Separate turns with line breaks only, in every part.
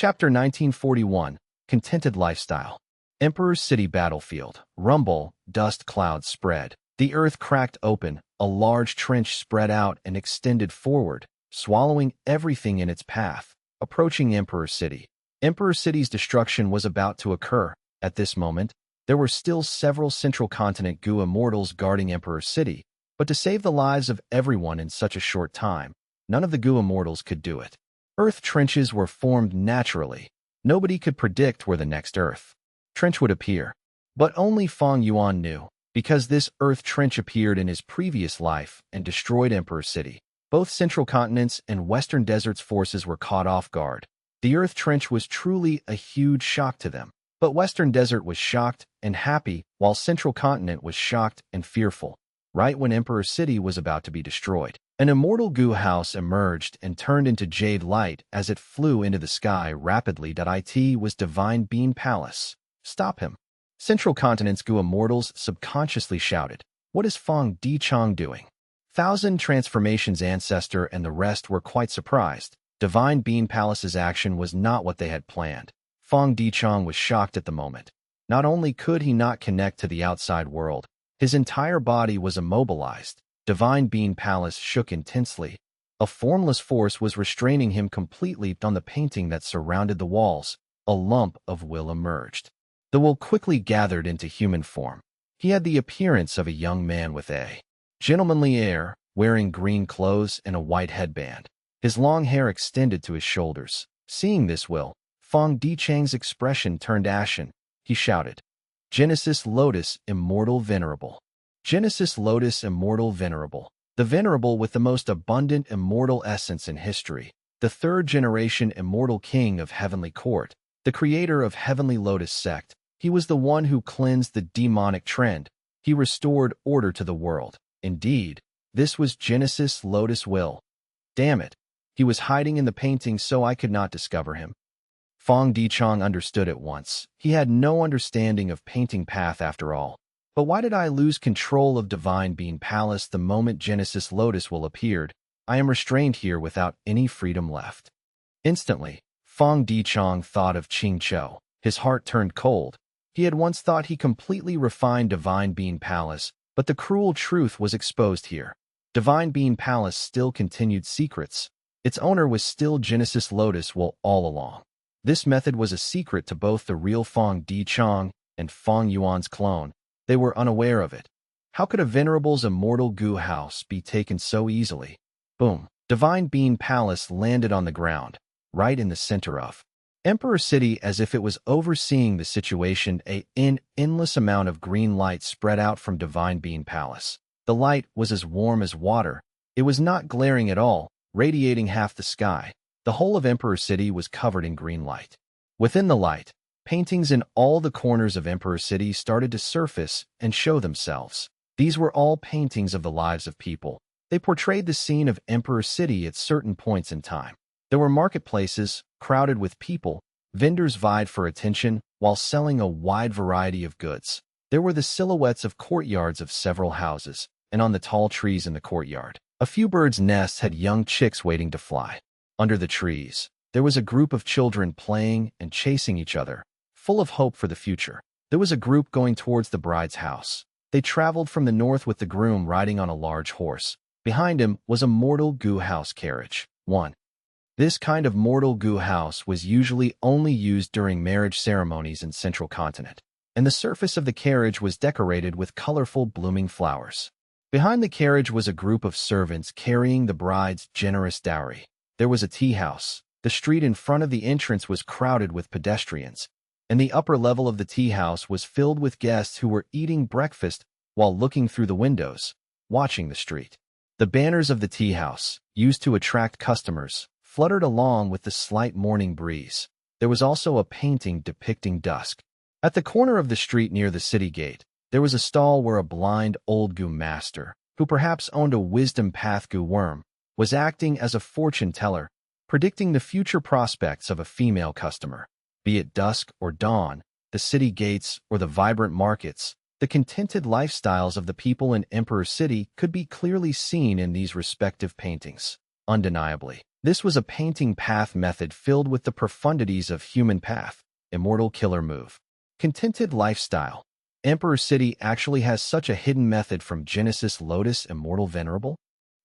Chapter 1941, Contented Lifestyle. Emperor's City Battlefield. Rumble, dust clouds spread. The earth cracked open, a large trench spread out and extended forward, swallowing everything in its path, approaching Emperor City. Emperor City's destruction was about to occur. At this moment, there were still several Central Continent Gu immortals guarding Emperor City, but to save the lives of everyone in such a short time, none of the Gu immortals could do it. Earth trenches were formed naturally. Nobody could predict where the next Earth trench would appear. But only Fang Yuan knew, because this Earth trench appeared in his previous life and destroyed Emperor City. Both Central Continents and Western Desert's forces were caught off guard. The Earth trench was truly a huge shock to them. But Western Desert was shocked and happy, while Central Continent was shocked and fearful. Right when Emperor City was about to be destroyed, an immortal Gu house emerged and turned into jade light as it flew into the sky rapidly. It was Divine Being Palace. Stop him. Central Continent's Gu immortals subconsciously shouted, "What is Fang Dichang doing?" Thousand Transformations ancestor and the rest were quite surprised. Divine Being Palace's action was not what they had planned. Fang Dichang was shocked at the moment. Not only could he not connect to the outside world, his entire body was immobilized. Divine Being Palace shook intensely. A formless force was restraining him completely on the painting that surrounded the walls. A lump of will emerged. The will quickly gathered into human form. He had the appearance of a young man with a gentlemanly air, wearing green clothes and a white headband. His long hair extended to his shoulders. Seeing this will, Fang Dichang's expression turned ashen. He shouted, "Genesis Lotus Immortal Venerable. Genesis Lotus Immortal Venerable. The Venerable with the most abundant immortal essence in history. The third-generation immortal king of Heavenly Court. The creator of Heavenly Lotus sect. He was the one who cleansed the demonic trend. He restored order to the world. Indeed, this was Genesis Lotus Will. Damn it. He was hiding in the painting so I could not discover him." Fang Dichang understood at once. He had no understanding of painting path after all. But why did I lose control of Divine Being Palace the moment Genesis Lotus Will appeared? I am restrained here without any freedom left. Instantly, Fang Dichang thought of Ching Chou. His heart turned cold. He had once thought he completely refined Divine Being Palace, but the cruel truth was exposed here. Divine Being Palace still continued secrets. Its owner was still Genesis Lotus Will all along. This method was a secret to both the real Fang Dichang and Fang Yuan's clone. They were unaware of it. How could a venerable's immortal Gu house be taken so easily? Boom. Divine Being Palace landed on the ground, right in the center of Emperor City. As if it was overseeing the situation, an endless amount of green light spread out from Divine Being Palace. The light was as warm as water. It was not glaring at all, radiating half the sky. The whole of Emperor City was covered in green light. Within the light, paintings in all the corners of Emperor City started to surface and show themselves. These were all paintings of the lives of people. They portrayed the scene of Emperor City at certain points in time. There were marketplaces, crowded with people. Vendors vied for attention while selling a wide variety of goods. There were the silhouettes of courtyards of several houses, and on the tall trees in the courtyard, a few birds' nests had young chicks waiting to fly. Under the trees, there was a group of children playing and chasing each other, full of hope for the future. There was a group going towards the bride's house. They traveled from the north with the groom riding on a large horse. Behind him was a mortal Gu house carriage. 1. This kind of mortal Gu house was usually only used during marriage ceremonies in Central Continent, and the surface of the carriage was decorated with colorful blooming flowers. Behind the carriage was a group of servants carrying the bride's generous dowry. There was a tea house. The street in front of the entrance was crowded with pedestrians, and the upper level of the tea house was filled with guests who were eating breakfast while looking through the windows, watching the street. The banners of the tea house, used to attract customers, fluttered along with the slight morning breeze. There was also a painting depicting dusk. At the corner of the street near the city gate, there was a stall where a blind old Gu master, who perhaps owned a wisdom path Gu worm, was acting as a fortune teller, predicting the future prospects of a female customer. Be it dusk or dawn, the city gates or the vibrant markets, the contented lifestyles of the people in Emperor City could be clearly seen in these respective paintings. Undeniably, This was a painting path method filled with the profundities of human path, immortal killer move. Contented lifestyle. Emperor City actually has such a hidden method from Genesis Lotus Immortal Venerable.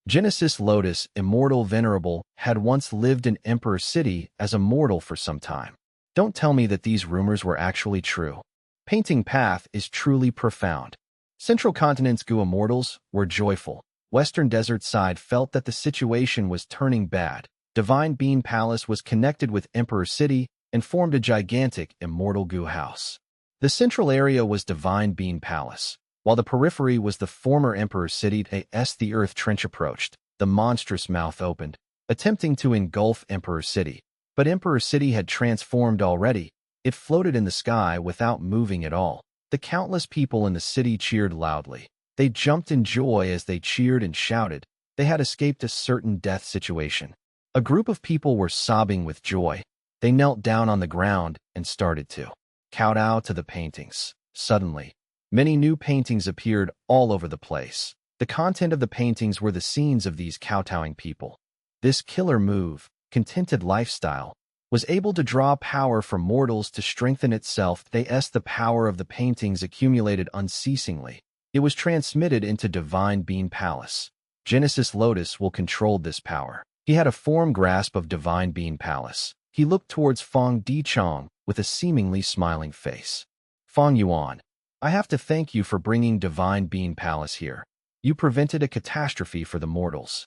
Genesis Lotus Immortal Venerable had once lived in Emperor City as a mortal for some time. Don't tell me that these rumors were actually true. Painting path is truly profound. Central Continent's Gu immortals were joyful. Western Desert side felt that the situation was turning bad. Divine Bean Palace was connected with Emperor City and formed a gigantic immortal Gu house. The central area was Divine Bean Palace, while the periphery was the former Emperor City. As the earth trench approached, the monstrous mouth opened, attempting to engulf Emperor City. But Emperor City had transformed already. It floated in the sky without moving at all. The countless people in the city cheered loudly. They jumped in joy as they cheered and shouted. They had escaped a certain death situation. A group of people were sobbing with joy. They knelt down on the ground and started to kowtow to the paintings. Suddenly, many new paintings appeared all over the place. The content of the paintings were the scenes of these kowtowing people. This killer move, contented lifestyle, was able to draw power from mortals to strengthen itself. The power of the paintings accumulated unceasingly. It was transmitted into Divine Bean Palace. Genesis Lotus will control this power. He had a firm grasp of Divine Bean Palace. He looked towards Fang Dichong with a seemingly smiling face. Fang Yuan, I have to thank you for bringing Divine Bean Palace here. You prevented a catastrophe for the mortals.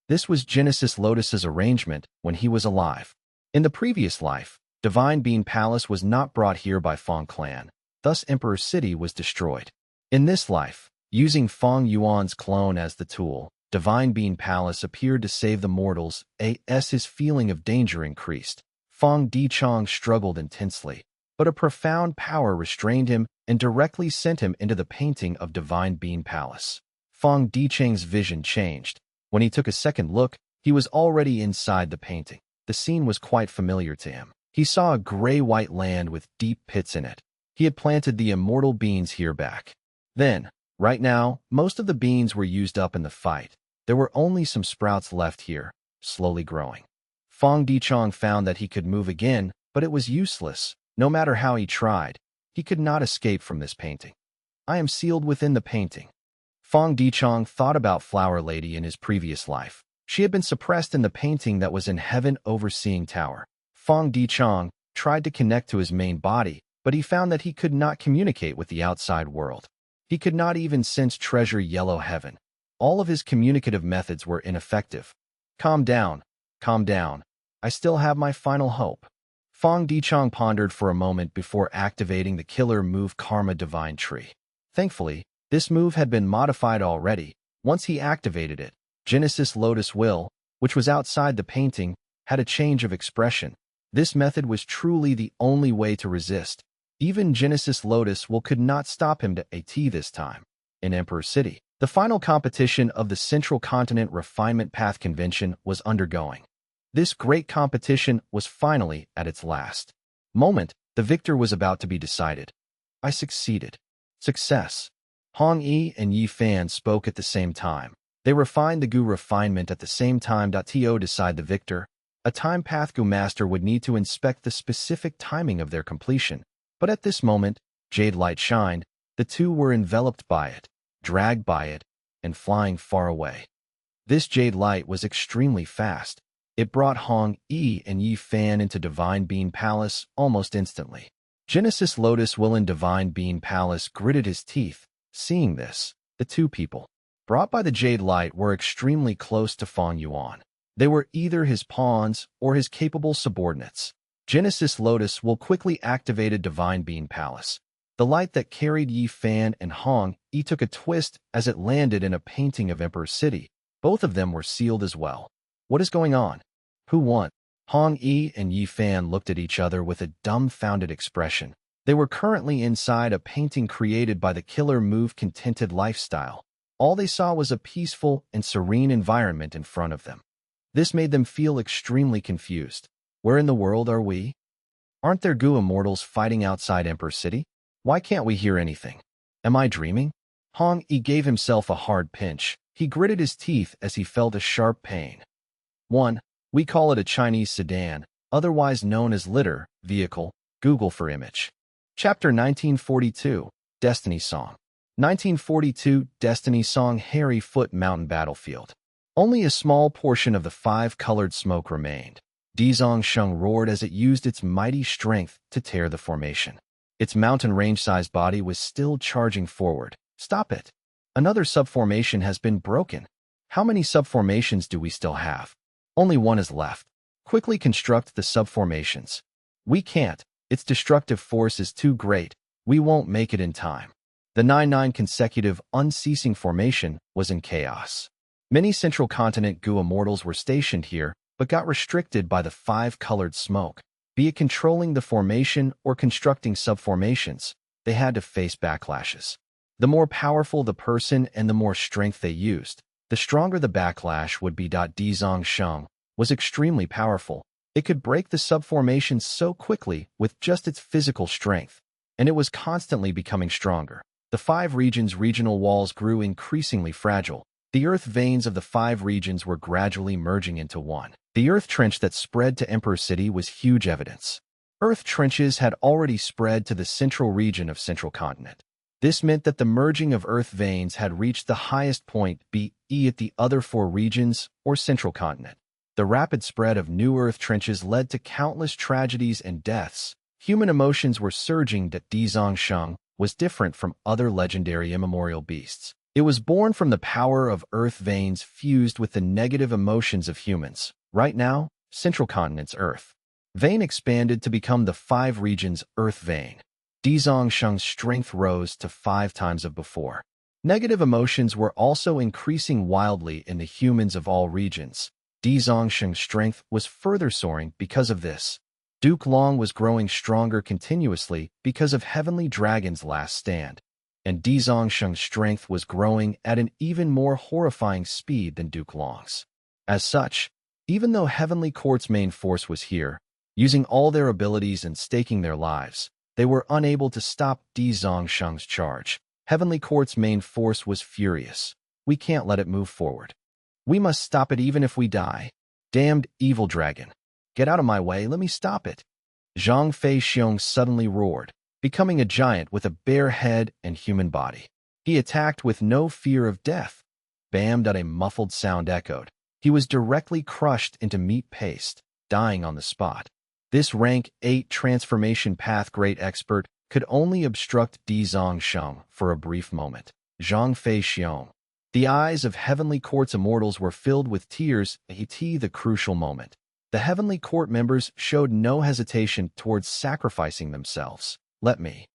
This was Genesis Lotus's arrangement when he was alive. In the previous life, Divine Bean Palace was not brought here by Feng clan, thus Emperor City was destroyed. In this life, using Fang Yuan's clone as the tool, Divine Bean Palace appeared to save the mortals. As his feeling of danger increased, Fang Dichong struggled intensely, but a profound power restrained him and directly sent him into the painting of Divine Bean Palace. Fang Dichong's vision changed. When he took a second look, he was already inside the painting. The scene was quite familiar to him. He saw a gray-white land with deep pits in it. He had planted the immortal beans here back then. Right now, most of the beans were used up in the fight. There were only some sprouts left here, slowly growing. Fang Dichong found that he could move again, but it was useless. No matter how he tried, he could not escape from this painting. I am sealed within the painting. Fang Dichong thought about Flower Lady in his previous life. She had been suppressed in the painting that was in Heaven Overseeing Tower. Fang Dichong tried to connect to his main body, but he found that he could not communicate with the outside world. He could not even sense Treasure Yellow Heaven. All of his communicative methods were ineffective. Calm down. Calm down. I still have my final hope. Fang Dichong pondered for a moment before activating the killer move Karma Divine Tree. Thankfully, this move had been modified already. Once he activated it, Genesis Lotus Will, which was outside the painting, had a change of expression. This method was truly the only way to resist. Even Genesis Lotus Will could not stop him this time. In Emperor City, the final competition of the Central Continent Refinement Path Convention was undergoing. This great competition was finally at its last moment. The victor was about to be decided. I succeeded. Success. Hong Yi and Yi Fan spoke at the same time. They refined the Gu refinement at the same time. To decide the victor, a time path Gu master would need to inspect the specific timing of their completion. But at this moment, Jade Light shined. The two were enveloped by it, dragged by it, and flying far away. This Jade Light was extremely fast. It brought Hong Yi and Yi Fan into Divine Bean Palace almost instantly. Genesis Lotus Will in Divine Bean Palace gritted his teeth. Seeing this, the two people brought by the Jade Light were extremely close to Fang Yuan. They were either his pawns or his capable subordinates. Genesis Lotus Will quickly activated Divine Bean Palace. The light that carried Yi Fan and Hong Yi took a twist as it landed in a painting of Emperor City. Both of them were sealed as well. What is going on? Who won? Hong Yi and Yi Fan looked at each other with a dumbfounded expression. They were currently inside a painting created by the killer move Contented Lifestyle. All they saw was a peaceful and serene environment in front of them. This made them feel extremely confused. Where in the world are we? Aren't there Gu immortals fighting outside Emperor City? Why can't we hear anything? Am I dreaming? Hong Yi gave himself a hard pinch. He gritted his teeth as he felt a sharp pain. 1. We call it a Chinese sedan, otherwise known as litter, vehicle, Google for image. Chapter 1942, Destiny Song. 1942 Destiny Song Harry Foot Mountain Battlefield. Only a small portion of the five-colored smoke remained. Dezong Sheng roared as it used its mighty strength to tear the formation. Its mountain range-sized body was still charging forward. Stop it! Another subformation has been broken. How many subformations do we still have? Only one is left. Quickly construct the subformations. We can't. Its destructive force is too great. We won't make it in time. The 9-9 consecutive, unceasing formation was in chaos. Many Central Continent Gu immortals were stationed here, but got restricted by the five-colored smoke. Be it controlling the formation or constructing subformations, they had to face backlashes. The more powerful the person and the more strength they used, the stronger the backlash would be. Dezong Sheng was extremely powerful. It could break the subformations so quickly with just its physical strength, and it was constantly becoming stronger. The five regions' regional walls grew increasingly fragile. The earth veins of the five regions were gradually merging into one. The earth trench that spread to Emperor City was huge evidence. Earth trenches had already spread to the central region of Central Continent. This meant that the merging of earth veins had reached the highest point, be at the other four regions or Central Continent. The rapid spread of new earth trenches led to countless tragedies and deaths. Human emotions were surging. Dezong Sheng was different from other legendary immemorial beasts. It was born from the power of earth veins fused with the negative emotions of humans. Right now, Central Continent's earth vein expanded to become the five regions' earth vein. Dezong Sheng's strength rose to 5 times of before. Negative emotions were also increasing wildly in the humans of all regions. Dezong Sheng's strength was further soaring because of this. Duke Long was growing stronger continuously because of Heavenly Dragon's last stand, and Dezong Sheng's strength was growing at an even more horrifying speed than Duke Long's. As such, even though Heavenly Court's main force was here, using all their abilities and staking their lives, they were unable to stop Dezong Sheng's charge. Heavenly Court's main force was furious. We can't let it move forward. We must stop it even if we die. Damned evil dragon. Get out of my way, let me stop it. Zhang Fei Xiong suddenly roared, becoming a giant with a bare head and human body. He attacked with no fear of death. Bam! A muffled sound echoed. He was directly crushed into meat paste, dying on the spot. This rank 8 transformation path great expert could only obstruct Dezong Sheng for a brief moment. Zhang Fei Xiong. The eyes of Heavenly Court's immortals were filled with tears at the crucial moment. The Heavenly Court members showed no hesitation towards sacrificing themselves. Let me.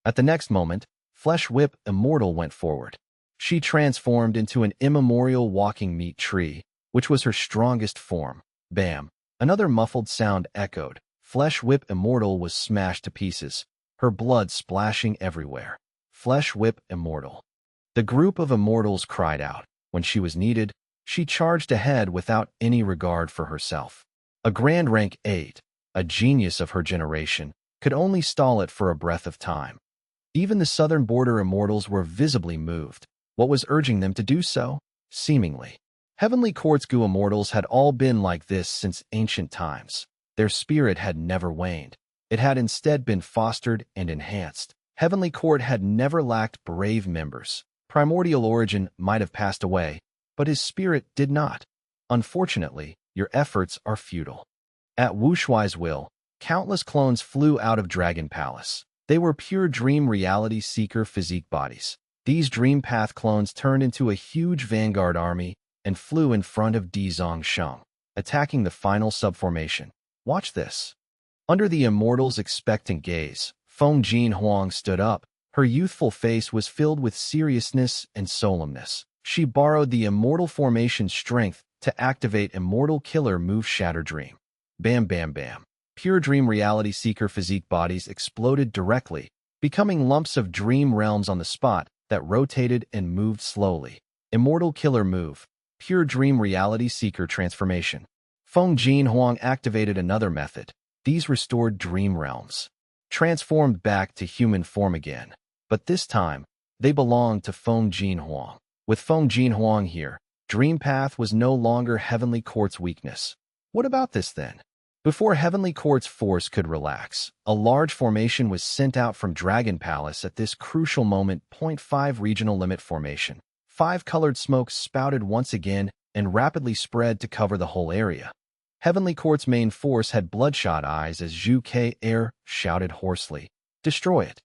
At the next moment, Flesh Whip Immortal went forward. She transformed into an immemorial walking meat tree, which was her strongest form. Bam! Another muffled sound echoed. Flesh Whip Immortal was smashed to pieces, her blood splashing everywhere. Flesh Whip Immortal. The group of immortals cried out. When she was needed, she charged ahead without any regard for herself. A grand rank 8, a genius of her generation, could only stall it for a breath of time. Even the southern border immortals were visibly moved. What was urging them to do so? Seemingly. Heavenly Court's Gu immortals had all been like this since ancient times. Their spirit had never waned. It had instead been fostered and enhanced. Heavenly Court had never lacked brave members. Primordial Origin might have passed away, but his spirit did not. Unfortunately, your efforts are futile. At Wushuai's will, countless clones flew out of Dragon Palace. They were pure dream reality seeker physique bodies. These dream path clones turned into a huge vanguard army and flew in front of Dezong Sheng, attacking the final subformation. Watch this. Under the immortal's expectant gaze, Feng Huang stood up. Her youthful face was filled with seriousness and solemnness. She borrowed the immortal formation's strength to activate Immortal Killer Move Shatter Dream. Bam bam bam. Pure dream reality seeker physique bodies exploded directly, becoming lumps of dream realms on the spot that rotated and moved slowly. Immortal Killer Move. Pure dream reality seeker transformation. Feng Huang activated another method. These restored dream realms, transformed back to human form again. But this time, they belonged to Feng Huang. With Feng Huang here, Dream Path was no longer Heavenly Court's weakness. What about this then? Before Heavenly Court's force could relax, a large formation was sent out from Dragon Palace at this crucial moment. Point 5 Regional Limit Formation. 5-colored smoke spouted once again and rapidly spread to cover the whole area. Heavenly Court's main force had bloodshot eyes as Zhu Ke Air shouted hoarsely, "Destroy it!"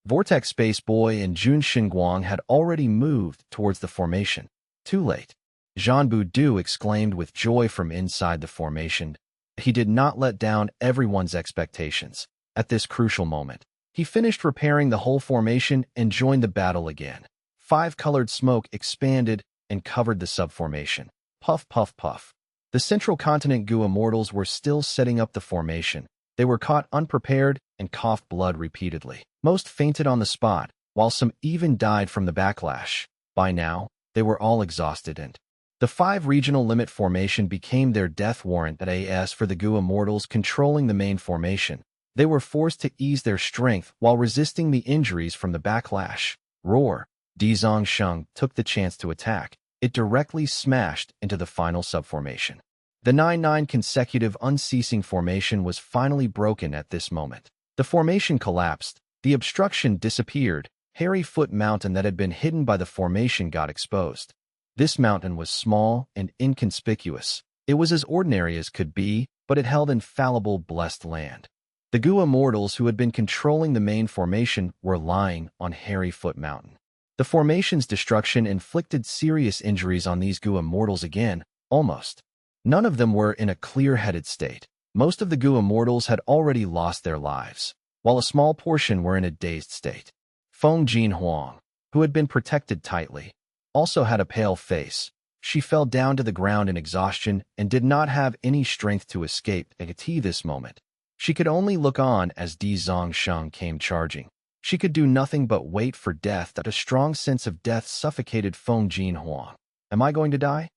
Vortex Space Boy and Jun Xinguang had already moved towards the formation. Too late. Zhan Budu exclaimed with joy from inside the formation. He did not let down everyone's expectations. At this crucial moment, he finished repairing the whole formation and joined the battle again. 5-colored smoke expanded and covered the subformation. Puff, puff, puff. The Central Continent Gu Immortals were still setting up the formation. They were caught unprepared and coughed blood repeatedly. Most fainted on the spot, while some even died from the backlash. By now, they were all exhausted and the 5 regional limit formation became their death warrant as for the Gu Immortals controlling the main formation. They were forced to ease their strength while resisting the injuries from the backlash. Roar! Di Zongsheng took the chance to attack. It directly smashed into the final subformation. The 9-9 consecutive unceasing formation was finally broken at this moment. The formation collapsed. The obstruction disappeared. Hairy Foot Mountain that had been hidden by the formation got exposed. This mountain was small and inconspicuous. It was as ordinary as could be, but it held infallible blessed land. The Gu Immortals who had been controlling the main formation were lying on Hairy Foot Mountain. The formation's destruction inflicted serious injuries on these Gu Immortals again, almost. None of them were in a clear-headed state. Most of the Gu Immortals had already lost their lives, while a small portion were in a dazed state. Feng Jinhuang, who had been protected tightly, also had a pale face. She fell down to the ground in exhaustion and did not have any strength to escape at this moment. She could only look on as Di Zongsheng came charging. She could do nothing but wait for death. That a strong sense of death suffocated Feng Jinhuang. Am I going to die?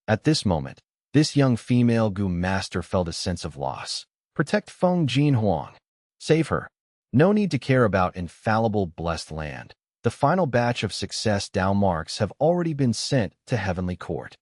At this moment, this young female Gu master felt a sense of loss. Protect Feng Jinhuang. Save her. No need to care about infallible blessed land. The final batch of success Dao marks have already been sent to Heavenly Court.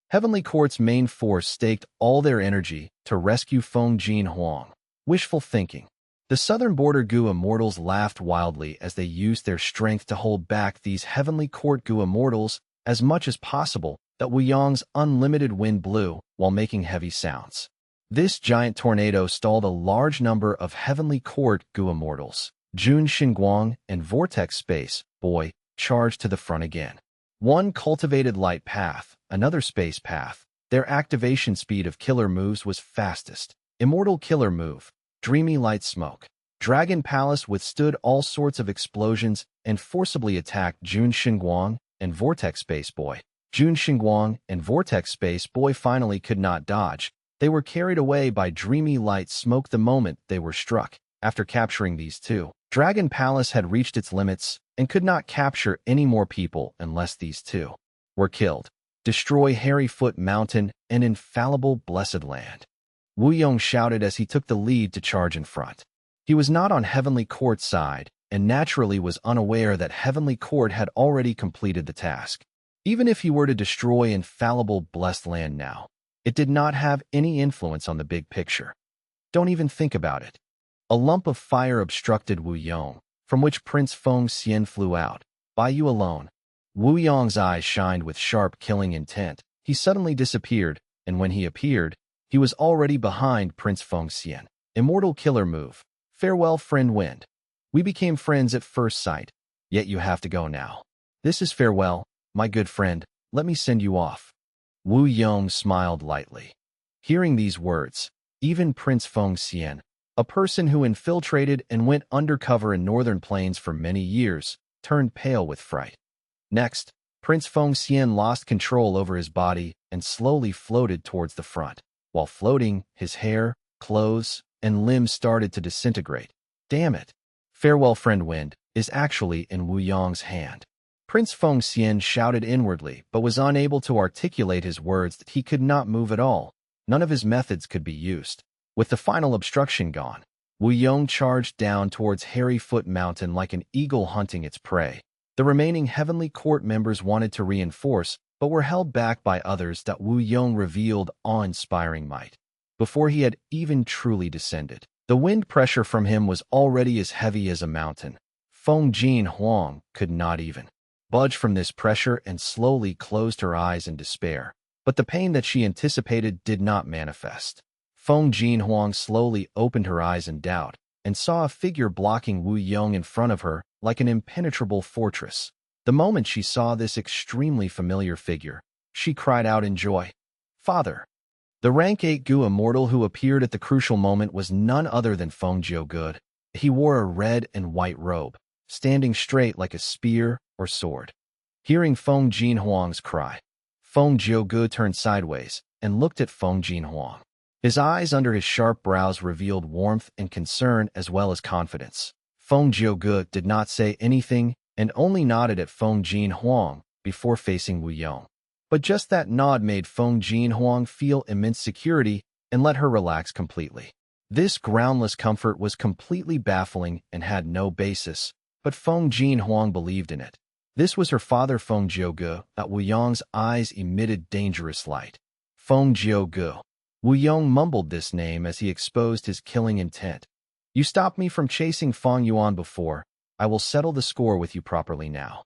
Heavenly Court's main force staked all their energy to rescue Feng Jinhuang. Wishful thinking. The southern border Gu Immortals laughed wildly as they used their strength to hold back these Heavenly Court Gu Immortals as much as possible. That Wu Yang's unlimited wind blew while making heavy sounds. This giant tornado stalled a large number of Heavenly Court Gu Immortals. Jun Xinguang and Vortex Space Boy charged to the front again. One cultivated light path, another space path. Their activation speed of killer moves was fastest. Immortal killer move, dreamy light smoke. Dragon Palace withstood all sorts of explosions and forcibly attacked Jun Xinguang and Vortex Space Boy. Jun Xinguang and Vortex Space Boy finally could not dodge. They were carried away by dreamy light smoke the moment they were struck. After capturing these two, Dragon Palace had reached its limits and could not capture any more people unless these two were killed. Destroy Hairy Foot Mountain and infallible blessed land. Wu Yong shouted as he took the lead to charge in front. He was not on Heavenly Court's side and naturally was unaware that Heavenly Court had already completed the task. Even if he were to destroy infallible blessed land now, it did not have any influence on the big picture. Don't even think about it. A lump of fire obstructed Wu Yong, from which Prince Feng Xian flew out. By you alone. Wu Yong's eyes shined with sharp killing intent. He suddenly disappeared, and when he appeared, he was already behind Prince Feng Xian. Immortal killer move. Farewell, friend Wind. We became friends at first sight, yet you have to go now. This is farewell, my good friend. Let me send you off. Wu Yong smiled lightly. Hearing these words, even Prince Feng Xian, a person who infiltrated and went undercover in northern plains for many years, turned pale with fright. Next, Prince Feng Xian lost control over his body and slowly floated towards the front. While floating, his hair, clothes, and limbs started to disintegrate. Damn it! Farewell, friend Wind is actually in Wu Yong's hand. Prince Feng Xian shouted inwardly but was unable to articulate his words. That he could not move at all. None of his methods could be used. With the final obstruction gone, Wu Yong charged down towards Hairy Foot Mountain like an eagle hunting its prey. The remaining Heavenly Court members wanted to reinforce, but were held back by others that Wu Yong revealed awe-inspiring might. before he had even truly descended. The wind pressure from him was already as heavy as a mountain. Feng Huang could not even budge from this pressure and slowly closed her eyes in despair. But the pain that she anticipated did not manifest. Feng Huang slowly opened her eyes in doubt and saw a figure blocking Wu Yong in front of her like an impenetrable fortress. The moment she saw this extremely familiar figure, she cried out in joy, "Father!" The rank 8 Gu immortal who appeared at the crucial moment was none other than Feng Jiuge. He wore a red and white robe, standing straight like a spear or sword. Hearing Feng Huang's cry, Feng Jiuge turned sideways and looked at Feng Huang. His eyes under his sharp brows revealed warmth and concern as well as confidence. Feng Jiuge did not say anything and only nodded at Feng Huang before facing Wu Yong. But just that nod made Feng Huang feel immense security and let her relax completely. This groundless comfort was completely baffling and had no basis, but Feng Huang believed in it. This was her father Feng Jiuge. At Wu Yong's eyes emitted dangerous light. Feng Jiuge. Wu Yong mumbled this name as he exposed his killing intent. "You stopped me from chasing Fang Yuan before. I will settle the score with you properly now."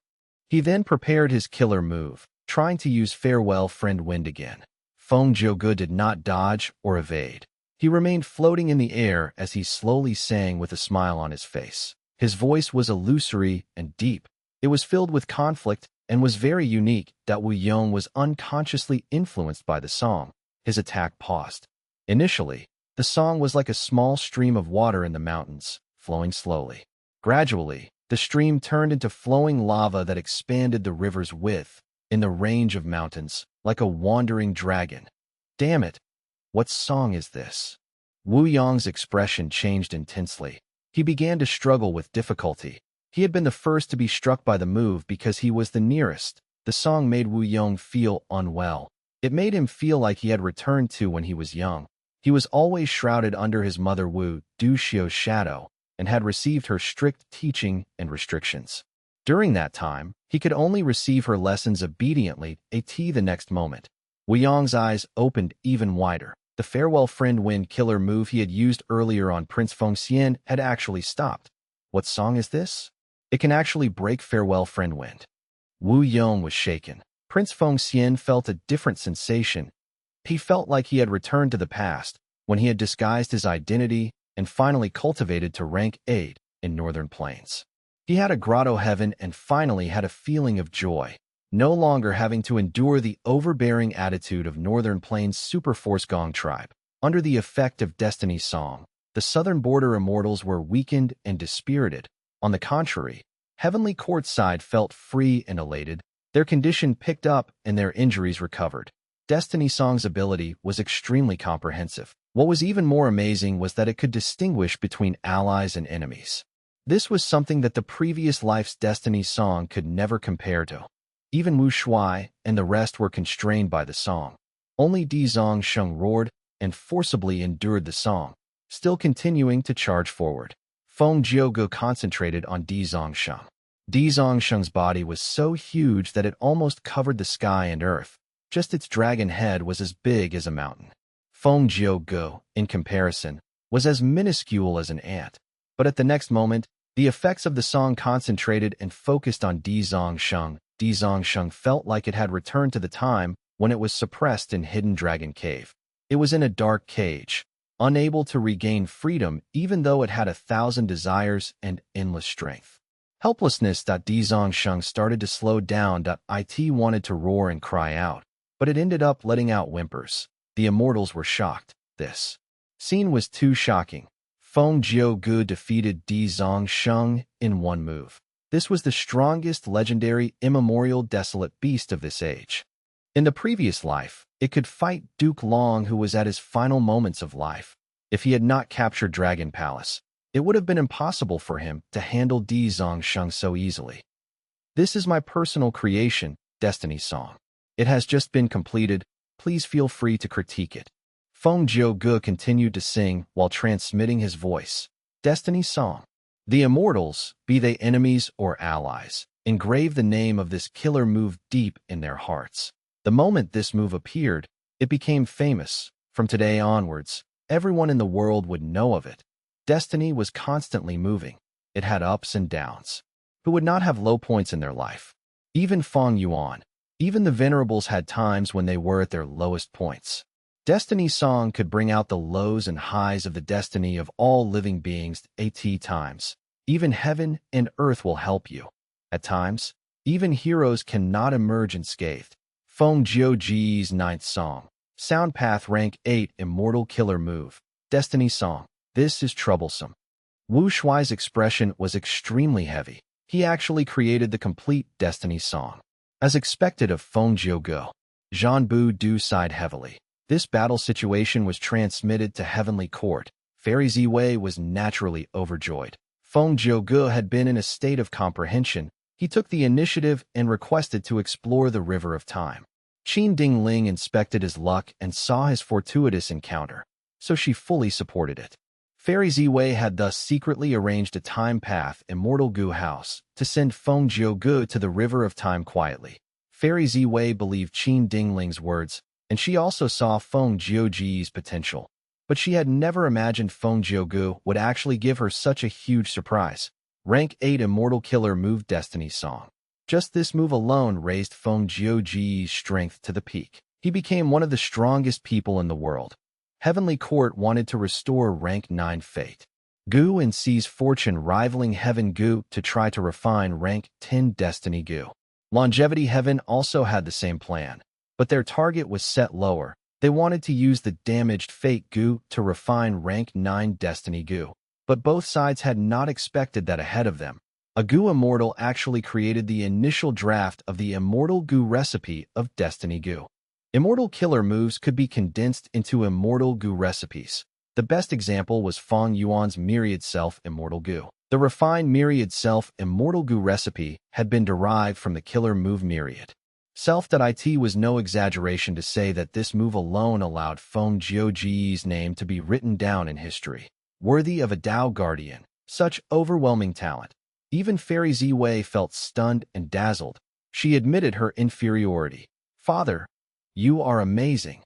He then prepared his killer move, trying to use farewell friend wind again. Feng Jiuge did not dodge or evade. He remained floating in the air as he slowly sang with a smile on his face. His voice was illusory and deep. It was filled with conflict and was very unique that Wu Yong was unconsciously influenced by the song. His attack paused. Initially, the song was like a small stream of water in the mountains, flowing slowly. Gradually, the stream turned into flowing lava that expanded the river's width in the range of mountains, like a wandering dragon. "Damn it! What song is this?" Wu Yong's expression changed intensely. He began to struggle with difficulty. He had been the first to be struck by the move because he was the nearest. The song made Wu Yong feel unwell. It made him feel like he had returned to when he was young. He was always shrouded under his mother Wu Duxiu's shadow and had received her strict teaching and restrictions. During that time, he could only receive her lessons obediently. The next moment, Wu Yong's eyes opened even wider. The farewell friend wind killer move he had used earlier on Prince Fengxian had actually stopped. What song is this? It can actually break farewell friend wind. Wu Yong was shaken. Prince Fengxian felt a different sensation. He felt like he had returned to the past, when he had disguised his identity and finally cultivated to rank 8 in Northern Plains. He had a grotto heaven and finally had a feeling of joy, no longer having to endure the overbearing attitude of Northern Plains Superforce Gong tribe. Under the effect of Destiny's song, the southern border immortals were weakened and dispirited. On the contrary, Heavenly Court's side felt free and elated. Their condition picked up and their injuries recovered. Destiny Song's ability was extremely comprehensive. What was even more amazing was that it could distinguish between allies and enemies. This was something that the previous life's Destiny Song could never compare to. Even Wu Shuai and the rest were constrained by the song. Only Di Zongsheng roared and forcibly endured the song, still continuing to charge forward. Feng Jiuge concentrated on Di Zongsheng. Di Zongsheng's body was so huge that it almost covered the sky and earth. Just its dragon head was as big as a mountain. Feng Jiuge, in comparison, was as minuscule as an ant. But at the next moment, the effects of the song concentrated and focused on Di Zongsheng. Di Zongsheng felt like it had returned to the time when it was suppressed in Hidden Dragon Cave. It was in a dark cage, unable to regain freedom even though it had 1,000 desires and endless strength. Helplessness. Di Zongsheng started to slow down. It wanted to roar and cry out, but it ended up letting out whimpers. The immortals were shocked. This scene was too shocking. Feng Jiuge defeated Di Zongsheng in one move. This was the strongest legendary immemorial desolate beast of this age. In the previous life, it could fight Duke Long, who was at his final moments of life. If he had not captured Dragon Palace, it would have been impossible for him to handle Di Zongsheng so easily. This is my personal creation, Destiny Song. It has just been completed. Please feel free to critique it. Feng Jiuge continued to sing while transmitting his voice. Destiny Song. The immortals, be they enemies or allies, engrave the name of this killer move deep in their hearts. The moment this move appeared, it became famous. From today onwards, everyone in the world would know of it. Destiny was constantly moving. It had ups and downs. Who would not have low points in their life? Even Fang Yuan. Even the venerables had times when they were at their lowest points. Destiny's song could bring out the lows and highs of the destiny of all living beings at times. Even heaven and earth will help you. At times, even heroes cannot emerge unscathed. Feng Jiuji's ninth song. Sound path rank 8 immortal killer move. Destiny song. This is troublesome. Wu Shuai's expression was extremely heavy. He actually created the complete Destiny song. As expected of Feng Jiuge, Zhan Bu Du sighed heavily. This battle situation was transmitted to Heavenly Court. Fairy Ziwei was naturally overjoyed. Feng Jiuge had been in a state of comprehension. He took the initiative and requested to explore the River of Time. Qin Dingling inspected his luck and saw his fortuitous encounter, so she fully supported it. Fairy Ziwei had thus secretly arranged a time path Immortal Gu House to send Feng Jiuge to the River of Time quietly. Fairy Ziwei believed Qin Dingling's words, and she also saw Feng Jiuji's potential. But she had never imagined Feng Jiuge would actually give her such a huge surprise. Rank 8 Immortal Killer Move Destiny Song. Just this move alone raised Feng Jiuji's strength to the peak. He became one of the strongest people in the world. Heavenly Court wanted to restore rank 9 Fate Gu and seize fortune rivaling Heaven Gu to try to refine rank 10 Destiny Gu. Longevity Heaven also had the same plan, but their target was set lower. They wanted to use the damaged Fate Gu to refine rank 9 Destiny Gu. But both sides had not expected that ahead of them. A Gu Immortal actually created the initial draft of the Immortal Gu recipe of Destiny Gu. Immortal killer moves could be condensed into Immortal Gu recipes. The best example was Fang Yuan's Myriad Self Immortal Gu. The refined Myriad Self Immortal Gu recipe had been derived from the killer move Myriad. Self.It was no exaggeration to say that this move alone allowed Feng Jiuji's name to be written down in history. Worthy of a Dao Guardian. Such overwhelming talent. Even Fairy Ziwei felt stunned and dazzled. She admitted her inferiority. Father, you are amazing.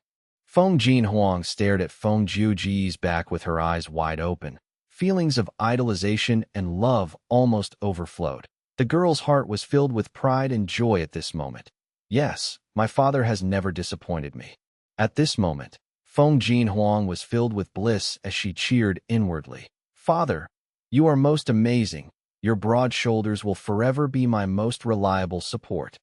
Feng Jinhuang stared at Feng Jiuji's back with her eyes wide open. Feelings of idolization and love almost overflowed. The girl's heart was filled with pride and joy at this moment. Yes, my father has never disappointed me. At this moment, Feng Jinhuang was filled with bliss as she cheered inwardly. Father, you are most amazing. Your broad shoulders will forever be my most reliable support.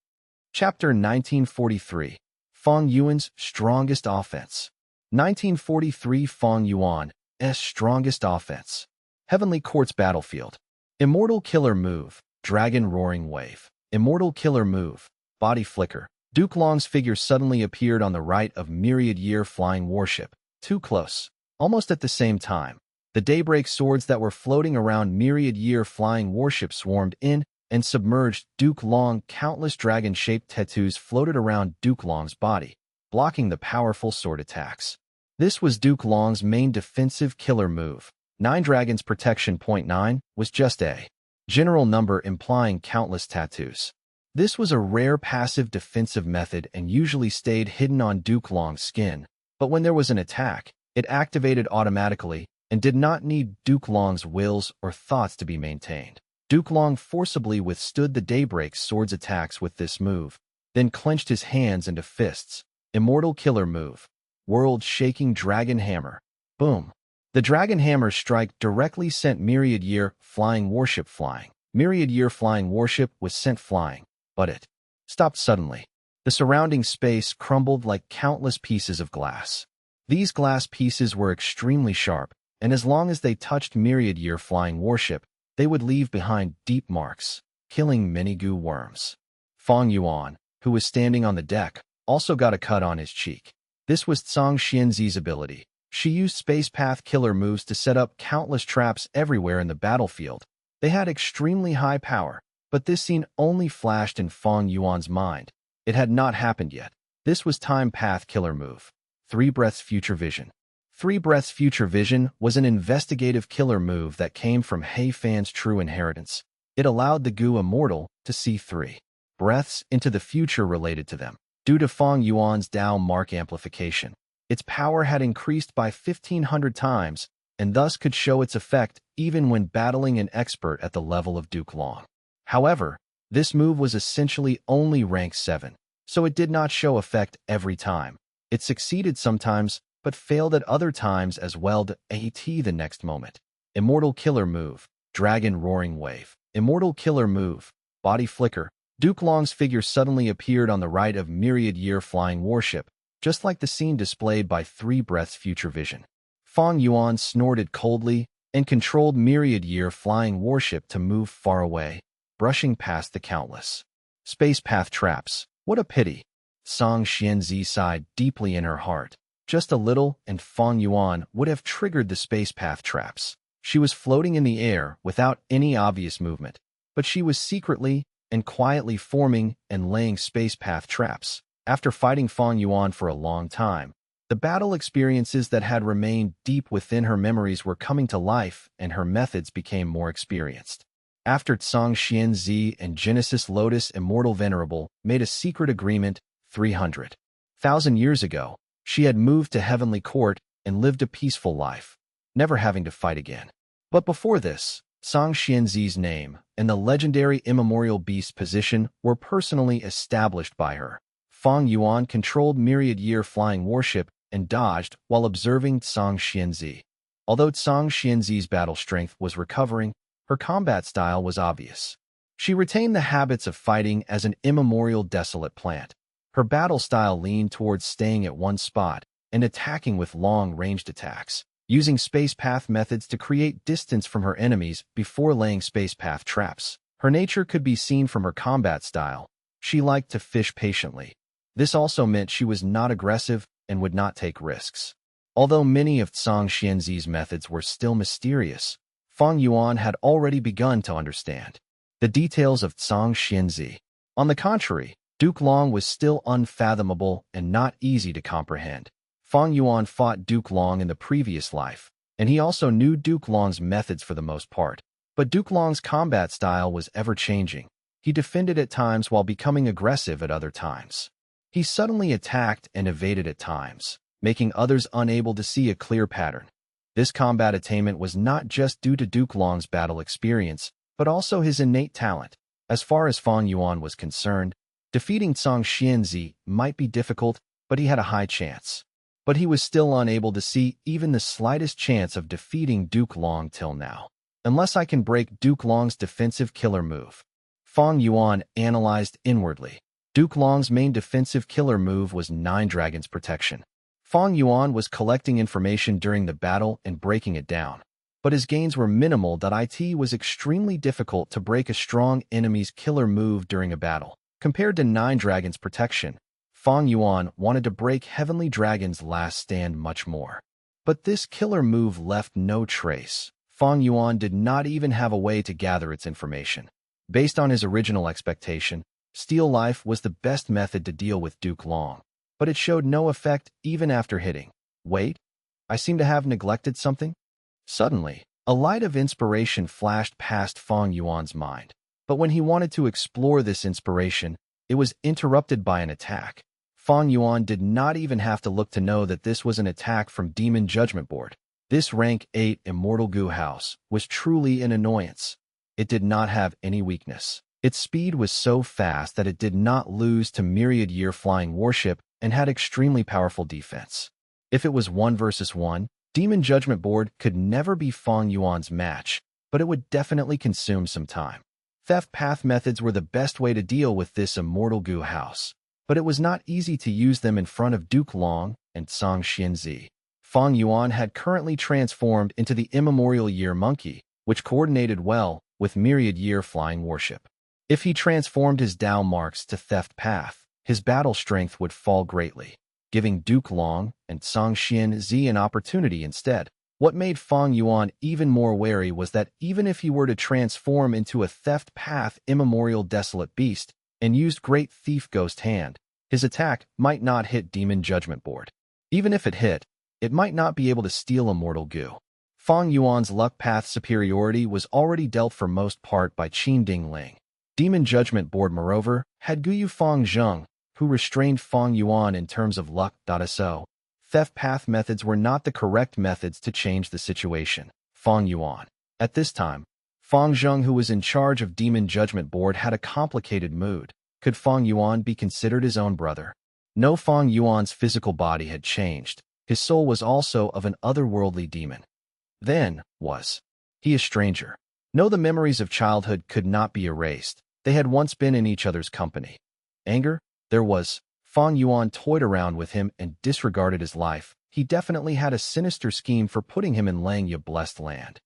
Chapter 1943. Fang Yuan's Strongest Offense. 1943 Fang Yuan's Strongest Offense. Heavenly Court's Battlefield. Immortal Killer Move. Dragon Roaring Wave. Immortal Killer Move. Body Flicker. Duke Long's figure suddenly appeared on the right of Myriad Year Flying Warship. Too close. Almost at the same time. The daybreak swords that were floating around Myriad Year Flying Warship swarmed in and submerged Duke Long. Countless dragon-shaped tattoos floated around Duke Long's body, blocking the powerful sword attacks. This was Duke Long's main defensive killer move. 9 Dragons Protection. Point 9 was just a general number implying countless tattoos. This was a rare passive defensive method and usually stayed hidden on Duke Long's skin, but when there was an attack, it activated automatically and did not need Duke Long's wills or thoughts to be maintained. Duke Long forcibly withstood the daybreak sword's attacks with this move, then clenched his hands into fists. Immortal Killer Move. World-Shaking Dragon Hammer. Boom. The Dragon Hammer's strike directly sent Myriad Year Flying Warship flying. Myriad Year Flying Warship was sent flying, but it stopped suddenly. The surrounding space crumbled like countless pieces of glass. These glass pieces were extremely sharp, and as long as they touched Myriad Year Flying Warship, they would leave behind deep marks, killing many goo worms. Fang Yuan, who was standing on the deck, also got a cut on his cheek. This was Zhang Xianzi's ability. She used space path killer moves to set up countless traps everywhere in the battlefield. They had extremely high power, but this scene only flashed in Fang Yuan's mind. It had not happened yet. This was time path killer move. 3 Breaths Future Vision. 3 Breaths Future Vision was an investigative killer move that came from He Fan's true inheritance. It allowed the Gu Immortal to see 3 breaths into the future related to them. Due to Fang Yuan's Dao mark amplification, Its power had increased by 1,500 times, and thus could show its effect even when battling an expert at the level of Duke Long. However, this move was essentially only rank 7, so it did not show effect every time. It succeeded sometimes, but failed at other times as well. The next moment. Immortal Killer Move, Dragon Roaring Wave. Immortal Killer Move, Body Flicker. Duke Long's figure suddenly appeared on the right of Myriad Year Flying Warship, just like the scene displayed by Three Breaths Future Vision. Fang Yuan snorted coldly and controlled Myriad Year Flying Warship to move far away, brushing past the countless space path traps. What a pity. Song Xianzi sighed deeply in her heart. Just a little, and Fang Yuan would have triggered the space path traps. She was floating in the air without any obvious movement, but she was secretly and quietly forming and laying space path traps. After fighting Fang Yuan for a long time, the battle experiences that had remained deep within her memories were coming to life, and her methods became more experienced. After Tsang Xianzi and Genesis Lotus Immortal Venerable made a secret agreement 300,000 years ago, she had moved to Heavenly Court and lived a peaceful life, never having to fight again. But before this, Tsang Xianzi's name and the legendary immemorial beast position were personally established by her. Fang Yuan controlled Myriad Year Flying Warship and dodged while observing Tsang Xianzi. Although Tsang Xianzi's battle strength was recovering, her combat style was obvious. She retained the habits of fighting as an immemorial desolate plant. Her battle style leaned towards staying at one spot and attacking with long-ranged attacks, using space path methods to create distance from her enemies before laying space path traps. Her nature could be seen from her combat style. She liked to fish patiently. This also meant she was not aggressive and would not take risks. Although many of Tsang Xianzi's methods were still mysterious, Fang Yuan had already begun to understand the details of Tsang Xianzi. On the contrary, Duke Long was still unfathomable and not easy to comprehend. Fang Yuan fought Duke Long in the previous life, and he also knew Duke Long's methods for the most part. But Duke Long's combat style was ever-changing. He defended at times while becoming aggressive at other times. He suddenly attacked and evaded at times, making others unable to see a clear pattern. This combat attainment was not just due to Duke Long's battle experience, but also his innate talent. As far as Fang Yuan was concerned, defeating Tsang Xianzi might be difficult, but he had a high chance. But he was still unable to see even the slightest chance of defeating Duke Long till now. Unless I can break Duke Long's defensive killer move. Fang Yuan analyzed inwardly. Duke Long's main defensive killer move was 9 Dragons Protection. Fang Yuan was collecting information during the battle and breaking it down, but his gains were minimal. It was extremely difficult to break a strong enemy's killer move during a battle. Compared to 9 Dragons Protection, Fang Yuan wanted to break Heavenly Dragon's Last Stand much more. But this killer move left no trace. Fang Yuan did not even have a way to gather its information. Based on his original expectation, Steal Life was the best method to deal with Duke Long, but it showed no effect even after hitting. Wait, I seem to have neglected something? Suddenly, a light of inspiration flashed past Fang Yuan's mind. But when he wanted to explore this inspiration, it was interrupted by an attack. Fang Yuan did not even have to look to know that this was an attack from Demon Judgment Board. This rank 8 Immortal Goo House was truly an annoyance. It did not have any weakness. Its speed was so fast that it did not lose to Myriad Year Flying Warship and had extremely powerful defense. If it was 1 versus 1, Demon Judgment Board could never be Fang Yuan's match, but it would definitely consume some time. Theft path methods were the best way to deal with this Immortal Goo House, but it was not easy to use them in front of Duke Long and Tsang Xianzi. Fang Yuan had currently transformed into the Immemorial Year Monkey, which coordinated well with Myriad Year Flying Warship. If he transformed his Dao marks to Theft Path, his battle strength would fall greatly, giving Duke Long and Tsang Xianzi an opportunity instead. What made Fang Yuan even more wary was that even if he were to transform into a Theft Path Immemorial Desolate Beast and used Great Thief Ghost Hand, his attack might not hit Demon Judgment Board. Even if it hit, it might not be able to steal Immortal Goo. Fang Yuan's luck path superiority was already dealt for most part by Qin Ding Ling. Demon Judgment Board, moreover, had Guyu Fang Zheng, who restrained Fang Yuan in terms of luck. So, theft path methods were not the correct methods to change the situation. Fang Yuan. At this time, Fang Zheng, who was in charge of Demon Judgment Board, had a complicated mood. Could Fang Yuan be considered his own brother? No, Fang Yuan's physical body had changed. His soul was also of an otherworldly demon. Then, was he a stranger? No, the memories of childhood could not be erased. They had once been in each other's company. Anger? There was. Fang Yuan toyed around with him and disregarded his life. He definitely had a sinister scheme for putting him in Langya blessed land.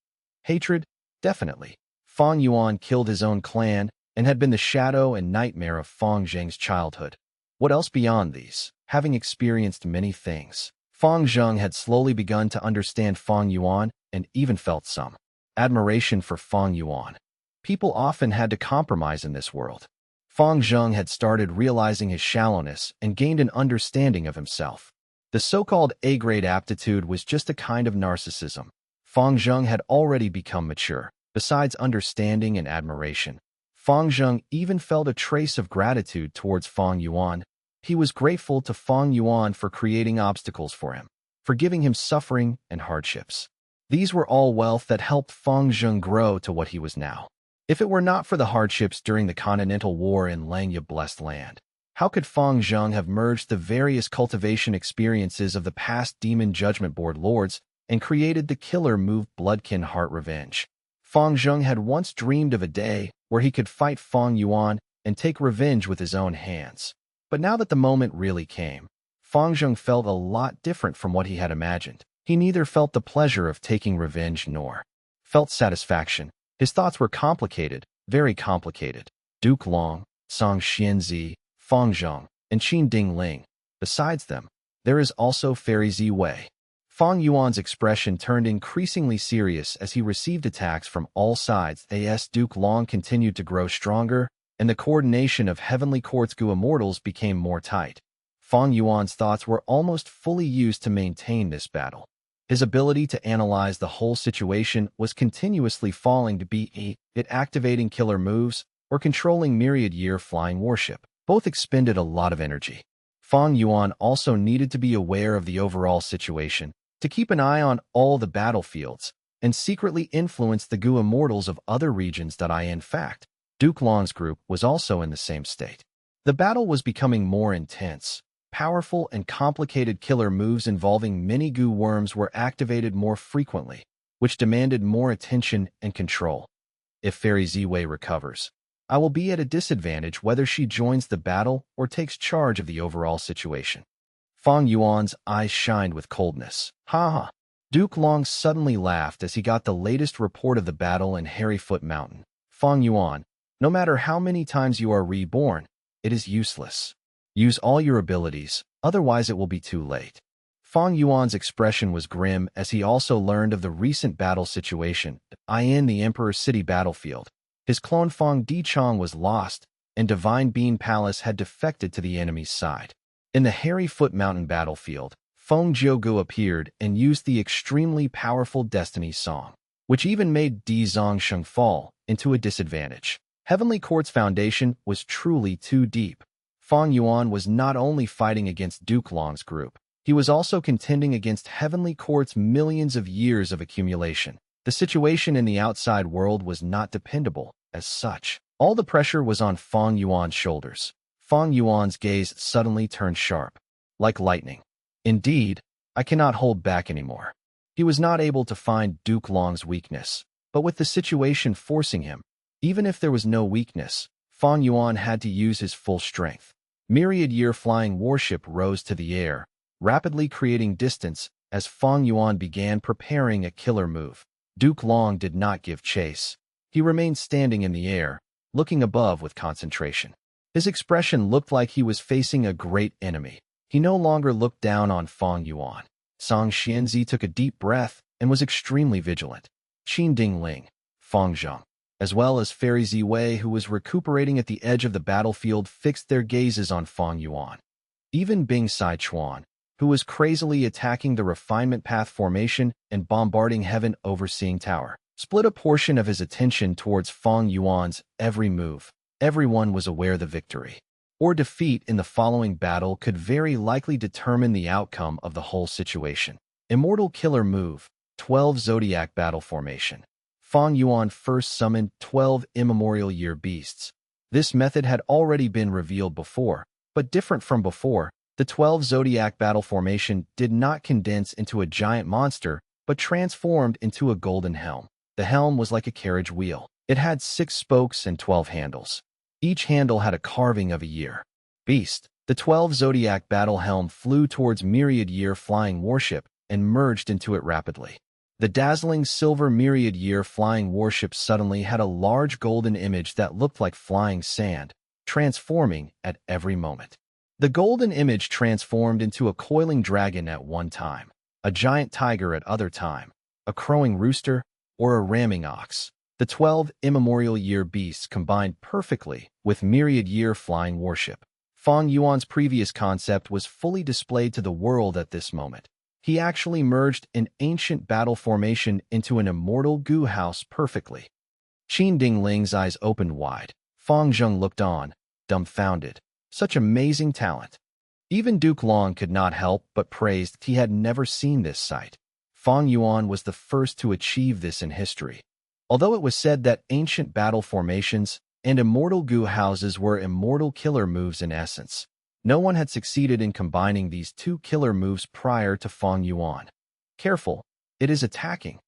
Hatred? Definitely. Fang Yuan killed his own clan and had been the shadow and nightmare of Fang Zheng's childhood. What else beyond these? Having experienced many things, Fang Zheng had slowly begun to understand Fang Yuan and even felt some admiration for Fang Yuan. People often had to compromise in this world. Fang Zheng had started realizing his shallowness and gained an understanding of himself. The so-called A-grade aptitude was just a kind of narcissism. Fang Zheng had already become mature. Besides understanding and admiration, Fang Zheng even felt a trace of gratitude towards Fang Yuan. He was grateful to Fang Yuan for creating obstacles for him, for giving him suffering and hardships. These were all wealth that helped Fang Zheng grow to what he was now. If it were not for the hardships during the Continental War in Langya blessed land, how could Fang Zheng have merged the various cultivation experiences of the past Demon Judgment Board lords and created the killer move Bloodkin Heart Revenge? Fang Zheng had once dreamed of a day where he could fight Fang Yuan and take revenge with his own hands. But now that the moment really came, Fang Zheng felt a lot different from what he had imagined. He neither felt the pleasure of taking revenge nor felt satisfaction. His thoughts were complicated, very complicated. Duke Long, Song Xianzi, Fang Zheng, and Qin Dingling. Besides them, there is also Fairy Ziwei. Fang Yuan's expression turned increasingly serious as he received attacks from all sides. As Duke Long continued to grow stronger, and the coordination of Heavenly Court's Gu Immortals became more tight. Fang Yuan's thoughts were almost fully used to maintain this battle. His ability to analyze the whole situation was continuously falling to be it activating killer moves or controlling myriad-year flying warship. Both expended a lot of energy. Fang Yuan also needed to be aware of the overall situation, to keep an eye on all the battlefields, and secretly influence the Gu Immortals of other regions. In fact, Duke Long's group was also in the same state. The battle was becoming more intense. Powerful and complicated killer moves involving many Gu worms were activated more frequently, which demanded more attention and control. If Fairy Ziwei recovers, I will be at a disadvantage whether she joins the battle or takes charge of the overall situation. Fang Yuan's eyes shined with coldness. Ha ha. Duke Long suddenly laughed as he got the latest report of the battle in Harryfoot Mountain. Fang Yuan, no matter how many times you are reborn, it is useless. Use all your abilities, otherwise it will be too late. Fang Yuan's expression was grim as he also learned of the recent battle situation in the Emperor's City battlefield. His clone Fang Dichong was lost, and Divine Bean Palace had defected to the enemy's side. In the Harryfoot Mountain battlefield, Feng Jiugu appeared and used the extremely powerful Destinies song, which even made Di Zongsheng fall into a disadvantage. Heavenly Court's foundation was truly too deep. Fang Yuan was not only fighting against Duke Long's group, he was also contending against Heavenly Court's millions of years of accumulation. The situation in the outside world was not dependable. As such, all the pressure was on Fang Yuan's shoulders. Fang Yuan's gaze suddenly turned sharp, like lightning. Indeed, I cannot hold back anymore. He was not able to find Duke Long's weakness, but with the situation forcing him, even if there was no weakness, Fang Yuan had to use his full strength. Myriad-year flying warship rose to the air, rapidly creating distance as Fang Yuan began preparing a killer move. Duke Long did not give chase. He remained standing in the air, looking above with concentration. His expression looked like he was facing a great enemy. He no longer looked down on Fang Yuan. Song Xianzi took a deep breath and was extremely vigilant. Qin Dingling, Fang Zheng, as well as Fairy Ziwei, who was recuperating at the edge of the battlefield, fixed their gazes on Fang Yuan. Even Bing Sichuan, who was crazily attacking the refinement path formation and bombarding Heaven Overseeing Tower, split a portion of his attention towards Fang Yuan's every move. Everyone was aware of the victory. or defeat in the following battle could very likely determine the outcome of the whole situation. Immortal Killer Move, 12 Zodiac Battle Formation. Fang Yuan first summoned 12 immemorial year beasts. This method had already been revealed before, but different from before, the 12 Zodiac Battle Formation did not condense into a giant monster, but transformed into a golden helm. The helm was like a carriage wheel. It had 6 spokes and 12 handles. Each handle had a carving of a year. Beast. The 12 Zodiac Battle Helm flew towards Myriad Year Flying Warship and merged into it rapidly. The dazzling silver Myriad Year Flying Warship suddenly had a large golden image that looked like flying sand, transforming at every moment. The golden image transformed into a coiling dragon at one time, a giant tiger at other time, a crowing rooster, or a ramming ox. The 12 immemorial year beasts combined perfectly with Myriad Year Flying Warship. Fang Yuan's previous concept was fully displayed to the world at this moment. He actually merged an ancient battle formation into an immortal goo house perfectly. Qin Dingling's eyes opened wide. Fang Zheng looked on, dumbfounded. Such amazing talent. Even Duke Long could not help but praise he had never seen this sight. Fang Yuan was the first to achieve this in history. Although it was said that ancient battle formations and immortal goo houses were immortal killer moves in essence, no one had succeeded in combining these two killer moves prior to Fang Yuan. Careful, it is attacking.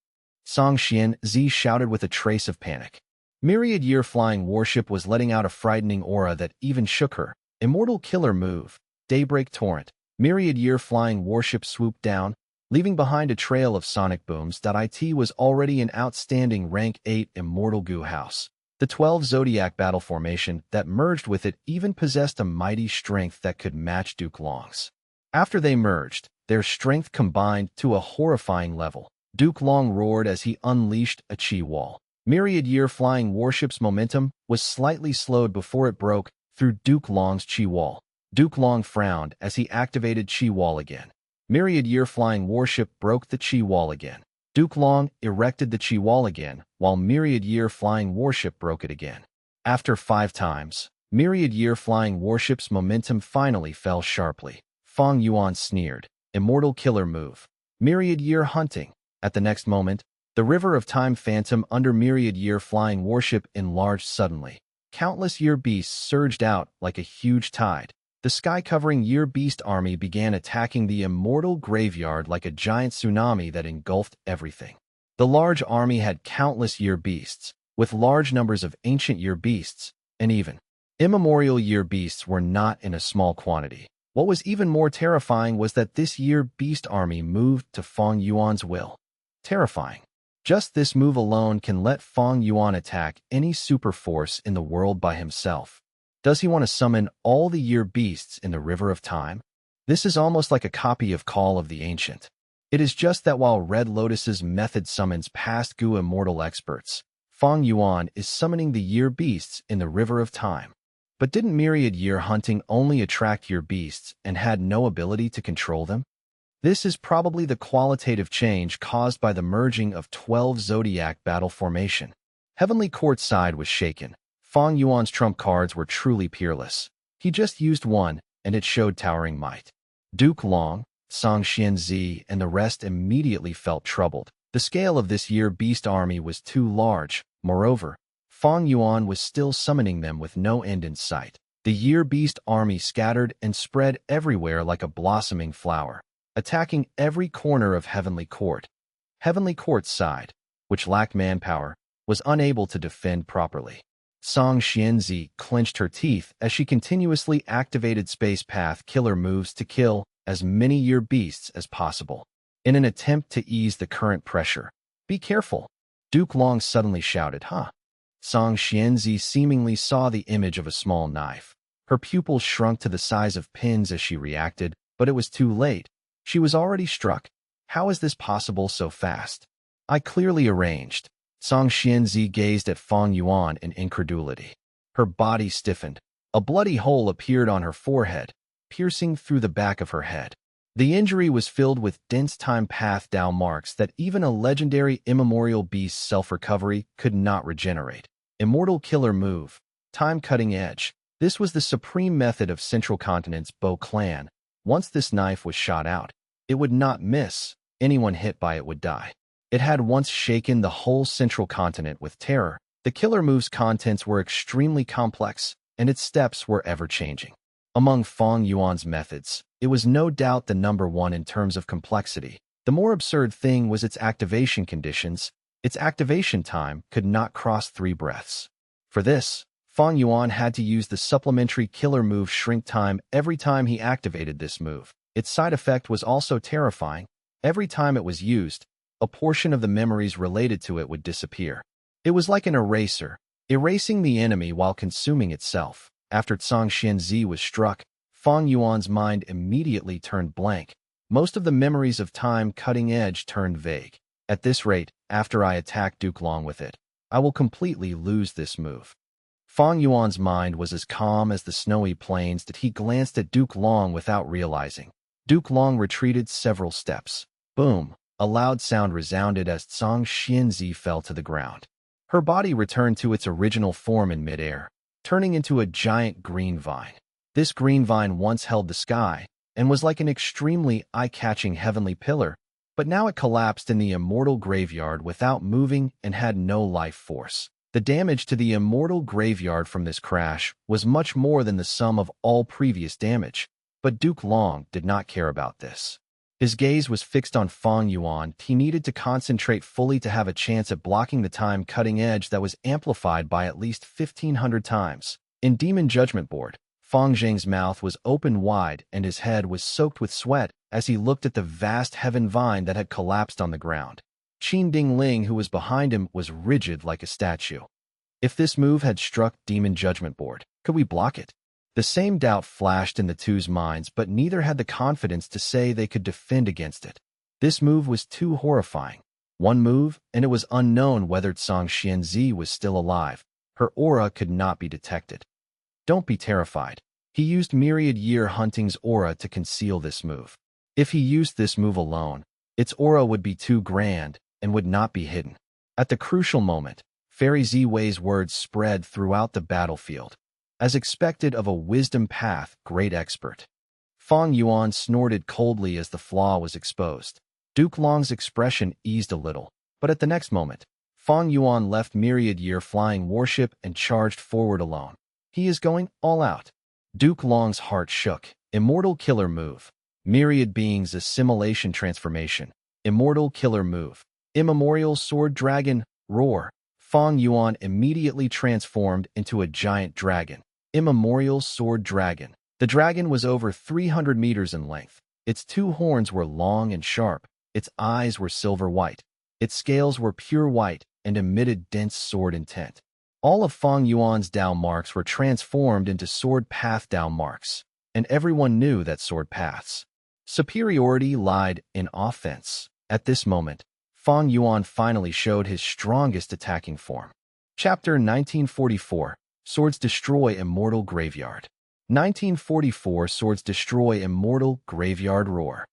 Song Xian-zi shouted with a trace of panic. Myriad Year Flying Warship was letting out a frightening aura that even shook her. Immortal killer move, Daybreak Torrent. Myriad Year Flying Warship swooped down, leaving behind a trail of sonic booms. It was already an outstanding rank 8 immortal goo house. The 12 Zodiac Battle Formation that merged with it even possessed a mighty strength that could match Duke Long's. After they merged, their strength combined to a horrifying level. Duke Long roared as he unleashed a chi wall. Myriad Year Flying Warship's momentum was slightly slowed before it broke through Duke Long's chi wall. Duke Long frowned as he activated chi wall again. Myriad Year Flying Warship broke the chi wall again. Duke Long erected the chi wall again, while Myriad Year Flying Warship broke it again. After 5 times, Myriad Year Flying Warship's momentum finally fell sharply. Fang Yuan sneered. Immortal killer move. Myriad Year Hunting. At the next moment, the River of Time Phantom under Myriad Year Flying Warship enlarged suddenly. Countless year beasts surged out like a huge tide. The sky-covering year beast army began attacking the immortal graveyard like a giant tsunami that engulfed everything. The large army had countless year beasts, with large numbers of ancient year beasts, and even immemorial year beasts were not in a small quantity. What was even more terrifying was that this year beast army moved to Fang Yuan's will. Terrifying. Just this move alone can let Fang Yuan attack any super force in the world by himself. Does he want to summon all the year beasts in the River of Time? This is almost like a copy of Call of the Ancient. It is just that while Red Lotus's method summons past goo immortal experts, Fang Yuan is summoning the year beasts in the River of Time. But didn't Myriad Year Hunting only attract year beasts and had no ability to control them? This is probably the qualitative change caused by the merging of 12 Zodiac Battle Formation. Heavenly Court's side was shaken. Fang Yuan's trump cards were truly peerless. He just used one, and it showed towering might. Duke Long, Song Xian-zi, and the rest immediately felt troubled. The scale of this year beast army was too large. Moreover, Fang Yuan was still summoning them with no end in sight. The year beast army scattered and spread everywhere like a blossoming flower, attacking every corner of Heavenly Court. Heavenly Court's side, which lacked manpower, was unable to defend properly. Song Xianzi clenched her teeth as she continuously activated space path killer moves to kill as many year beasts as possible. In an attempt to ease the current pressure, "Be careful," Duke Long suddenly shouted, "Huh?" Song Xianzi seemingly saw the image of a small knife. Her pupils shrunk to the size of pins as she reacted, but it was too late. She was already struck. How is this possible so fast? I clearly arranged. Song Xianzi gazed at Fang Yuan in incredulity. Her body stiffened. A bloody hole appeared on her forehead, piercing through the back of her head. The injury was filled with dense time path Dao marks that even a legendary immemorial beast's self-recovery could not regenerate. Immortal killer move. Time cutting edge. This was the supreme method of Central Continent's Bo clan. Once this knife was shot out, it would not miss. Anyone hit by it would die. It had once shaken the whole Central Continent with terror. The killer move's contents were extremely complex, and its steps were ever-changing. Among Fang Yuan's methods, it was no doubt the number one in terms of complexity. The more absurd thing was its activation conditions. Its activation time could not cross 3 breaths. For this, Fang Yuan had to use the supplementary killer move shrink time every time he activated this move. Its side effect was also terrifying. Every time it was used, a portion of the memories related to it would disappear. It was like an eraser, erasing the enemy while consuming itself. After Zhang Xianzi was struck, Fang Yuan's mind immediately turned blank. Most of the memories of time cutting edge turned vague. At this rate, after I attack Duke Long with it, I will completely lose this move. Fang Yuan's mind was as calm as the snowy plains that he glanced at Duke Long without realizing. Duke Long retreated several steps. Boom! A loud sound resounded as Zhang Xianzi fell to the ground. Her body returned to its original form in midair, turning into a giant green vine. This green vine once held the sky and was like an extremely eye-catching heavenly pillar, but now it collapsed in the immortal graveyard without moving and had no life force. The damage to the immortal graveyard from this crash was much more than the sum of all previous damage, but Duke Long did not care about this. His gaze was fixed on Fang Yuan. He needed to concentrate fully to have a chance at blocking the time cutting edge that was amplified by at least 1,500 times. In Demon Judgment Board, Fang Zheng's mouth was open wide and his head was soaked with sweat as he looked at the vast heaven vine that had collapsed on the ground. Qin Dingling, who was behind him, was rigid like a statue. If this move had struck Demon Judgment Board, could we block it? The same doubt flashed in the two's minds, but neither had the confidence to say they could defend against it. This move was too horrifying. One move, and it was unknown whether Zhang Xianzi was still alive. Her aura could not be detected. Don't be terrified. He used Myriad Year Hunting's aura to conceal this move. If he used this move alone, its aura would be too grand and would not be hidden. At the crucial moment, Fairy Ziwei's words spread throughout the battlefield. As expected of a wisdom path, great expert. Fang Yuan snorted coldly as the flaw was exposed. Duke Long's expression eased a little, but at the next moment, Fang Yuan left Myriad Year flying warship and charged forward alone. He is going all out. Duke Long's heart shook. Immortal killer move. Myriad beings assimilation transformation. Immortal killer move. Immemorial sword dragon, roar. Fang Yuan immediately transformed into a giant dragon. Immemorial sword dragon. The dragon was over 300 meters in length. Its 2 horns were long and sharp. Its eyes were silver white. Its scales were pure white and emitted dense sword intent. All of Fang Yuan's Dao marks were transformed into sword path Dao marks, and everyone knew that sword paths. Superiority lied in offense. At this moment, Fang Yuan finally showed his strongest attacking form. Chapter 1944, Swords Destroy Immortal Graveyard. 1944 Swords Destroy Immortal Graveyard Roar.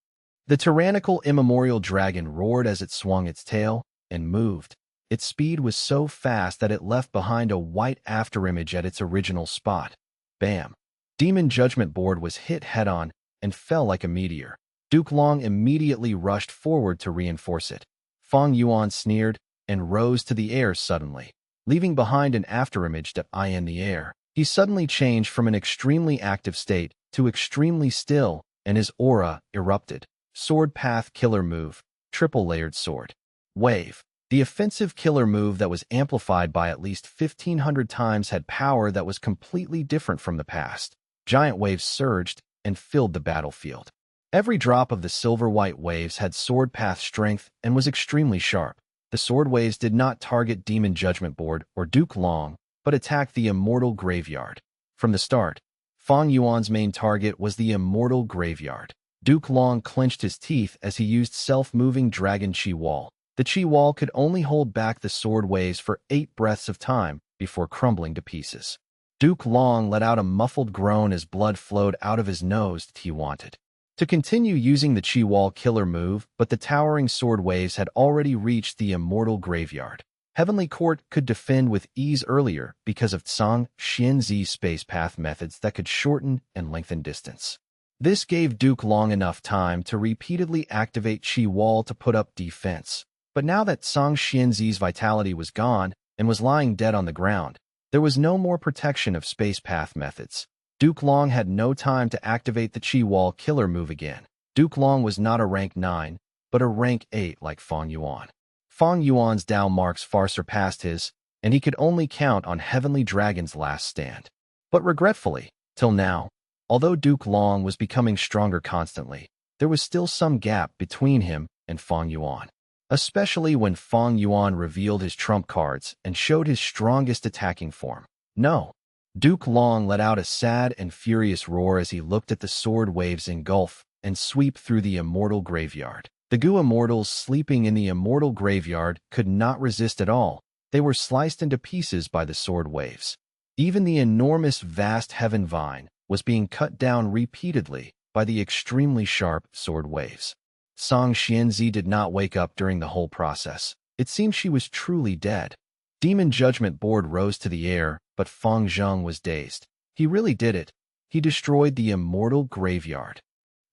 The tyrannical immemorial dragon roared as it swung its tail and moved. Its speed was so fast that it left behind a white afterimage at its original spot. Bam! Demon Judgment Board was hit head-on and fell like a meteor. Duke Long immediately rushed forward to reinforce it. Fang Yuan sneered and rose to the air suddenly, leaving behind an afterimage that in the air. He suddenly changed from an extremely active state to extremely still, and his aura erupted. Sword Path Killer Move, Triple-Layered Sword. Wave. The offensive killer move that was amplified by at least 1,500 times had power that was completely different from the past. Giant waves surged and filled the battlefield. Every drop of the silver-white waves had sword path strength and was extremely sharp. The sword waves did not target Demon Judgment Board or Duke Long, but attacked the Immortal Graveyard. From the start, Fang Yuan's main target was the Immortal Graveyard. Duke Long clenched his teeth as he used self-moving Dragon Chi Wall. The Chi Wall could only hold back the sword waves for 8 breaths of time before crumbling to pieces. Duke Long let out a muffled groan as blood flowed out of his nose. He wanted to continue using the Chi Wall killer move, but the towering sword waves had already reached the Immortal Graveyard. Heavenly Court could defend with ease earlier because of Tsang Xianzi's space path methods that could shorten and lengthen distance. This gave Duke Long enough time to repeatedly activate Qi Wall to put up defense. But now that Tsang Xianzi's vitality was gone and was lying dead on the ground, there was no more protection of space path methods. Duke Long had no time to activate the Qi Wall killer move again. Duke Long was not a rank 9, but a rank 8 like Fang Yuan. Fang Yuan's Dao marks far surpassed his, and he could only count on Heavenly Dragon's last stand. But regretfully, till now, although Duke Long was becoming stronger constantly, there was still some gap between him and Fang Yuan. Especially when Fang Yuan revealed his trump cards and showed his strongest attacking form. No. Duke Long let out a sad and furious roar as he looked at the sword waves engulf and sweep through the immortal graveyard. The Gu immortals sleeping in the immortal graveyard could not resist at all. They were sliced into pieces by the sword waves. Even the enormous vast heaven vine was being cut down repeatedly by the extremely sharp sword waves. Tsang Xianzi did not wake up during the whole process. It seemed she was truly dead. Demon Judgment Board rose to the air, but Feng Zheng was dazed. He really did it. He destroyed the immortal graveyard.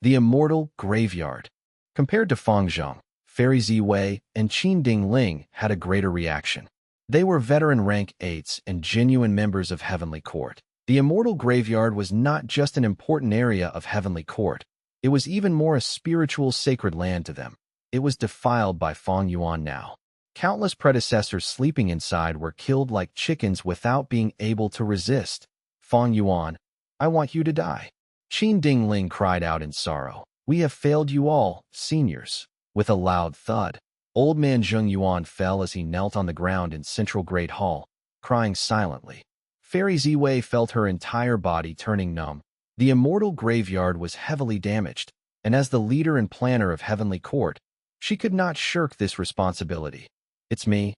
The immortal graveyard. Compared to Feng Zheng, Fairy Ziwei and Qin Dingling had a greater reaction. They were veteran rank 8s and genuine members of Heavenly Court. The immortal graveyard was not just an important area of Heavenly Court. It was even more a spiritual sacred land to them. It was defiled by Fang Yuan now. Countless predecessors sleeping inside were killed like chickens without being able to resist. Fang Yuan, I want you to die. Qin Dingling cried out in sorrow. We have failed you all, seniors. With a loud thud, old man Zheng Yuan fell as he knelt on the ground in Central Great Hall, crying silently. Fairy Ziwei felt her entire body turning numb. The immortal graveyard was heavily damaged, and as the leader and planner of Heavenly Court, she could not shirk this responsibility. It's me.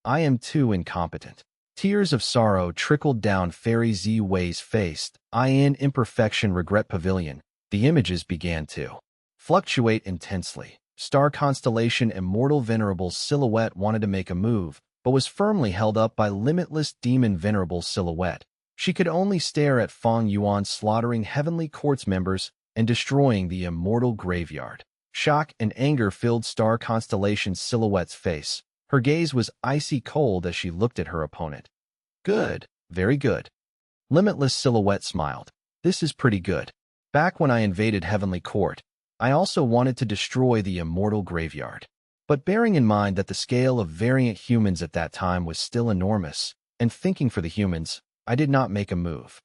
I am too incompetent. Tears of sorrow trickled down Fairy Ziwei's face. In Imperfection Regret Pavilion, the images began to fluctuate intensely. Star Constellation Immortal Venerable Silhouette wanted to make a move, but was firmly held up by Limitless Demon Venerable Silhouette. She could only stare at Fang Yuan slaughtering Heavenly Court's members and destroying the immortal graveyard. Shock and anger filled Star Constellation Silhouette's face. Her gaze was icy cold as she looked at her opponent. Good, very good. Limitless Silhouette smiled. This is pretty good. Back when I invaded Heavenly Court, I also wanted to destroy the immortal graveyard. But bearing in mind that the scale of variant humans at that time was still enormous, and thinking for the humans, I did not make a move.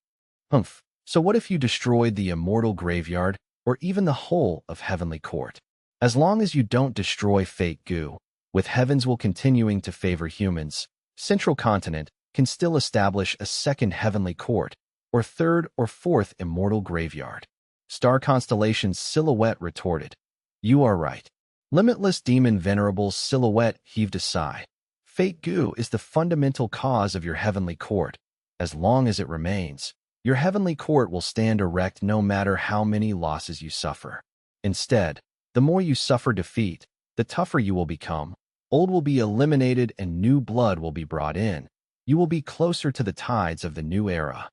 Humph. So what if you destroyed the immortal graveyard, or even the whole of Heavenly Court? As long as you don't destroy Fate Gu, with heavens will continuing to favor humans, Central Continent can still establish a second Heavenly Court, or third or fourth immortal graveyard. Star Constellation's Silhouette retorted. You are right. Limitless Demon Venerable's Silhouette heaved a sigh. Fate Gu is the fundamental cause of your Heavenly Court. As long as it remains, your Heavenly Court will stand erect no matter how many losses you suffer. Instead, the more you suffer defeat, the tougher you will become. Old will be eliminated and new blood will be brought in. You will be closer to the tides of the new era.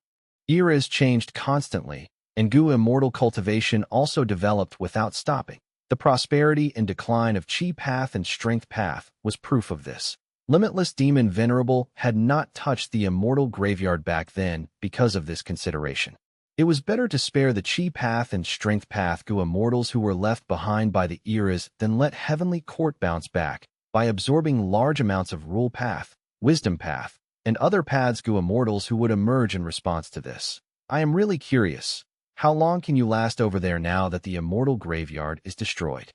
Eras changed constantly, and Gu immortal cultivation also developed without stopping. The prosperity and decline of Qi Path and Strength Path was proof of this. Limitless Demon Venerable had not touched the immortal graveyard back then because of this consideration. It was better to spare the Qi Path and Strength Path Gu immortals who were left behind by the eras than let Heavenly Court bounce back by absorbing large amounts of Rule Path, Wisdom Path, and other paths Gu immortals who would emerge in response to this. I am really curious. How long can you last over there now that the immortal graveyard is destroyed?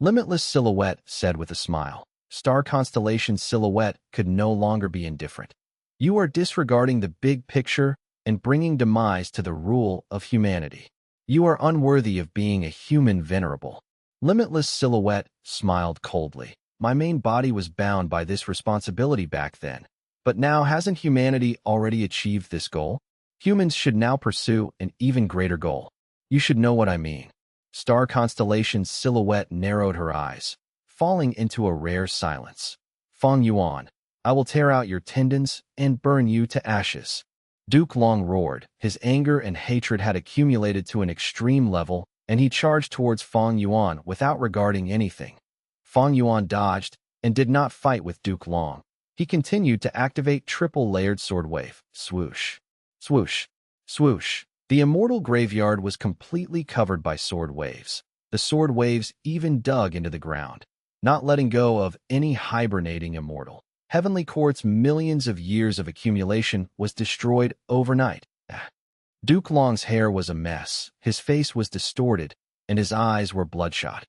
Limitless Silhouette said with a smile. Star Constellation Silhouette could no longer be indifferent. You are disregarding the big picture and bringing demise to the rule of humanity. You are unworthy of being a human venerable. Limitless Silhouette smiled coldly. My main body was bound by this responsibility back then. But now hasn't humanity already achieved this goal? Humans should now pursue an even greater goal. You should know what I mean. Star Constellation's Silhouette narrowed her eyes, falling into a rare silence. Feng Yuan, I will tear out your tendons and burn you to ashes." Duke Long roared. His anger and hatred had accumulated to an extreme level, and he charged towards Fang Yuan without regarding anything. Fang Yuan dodged and did not fight with Duke Long. He continued to activate triple-layered sword wave. Swoosh, swoosh, swoosh. The immortal graveyard was completely covered by sword waves. The sword waves even dug into the ground, not letting go of any hibernating immortal. Heavenly Court's millions of years of accumulation was destroyed overnight. Duke Long's hair was a mess, his face was distorted, and his eyes were bloodshot.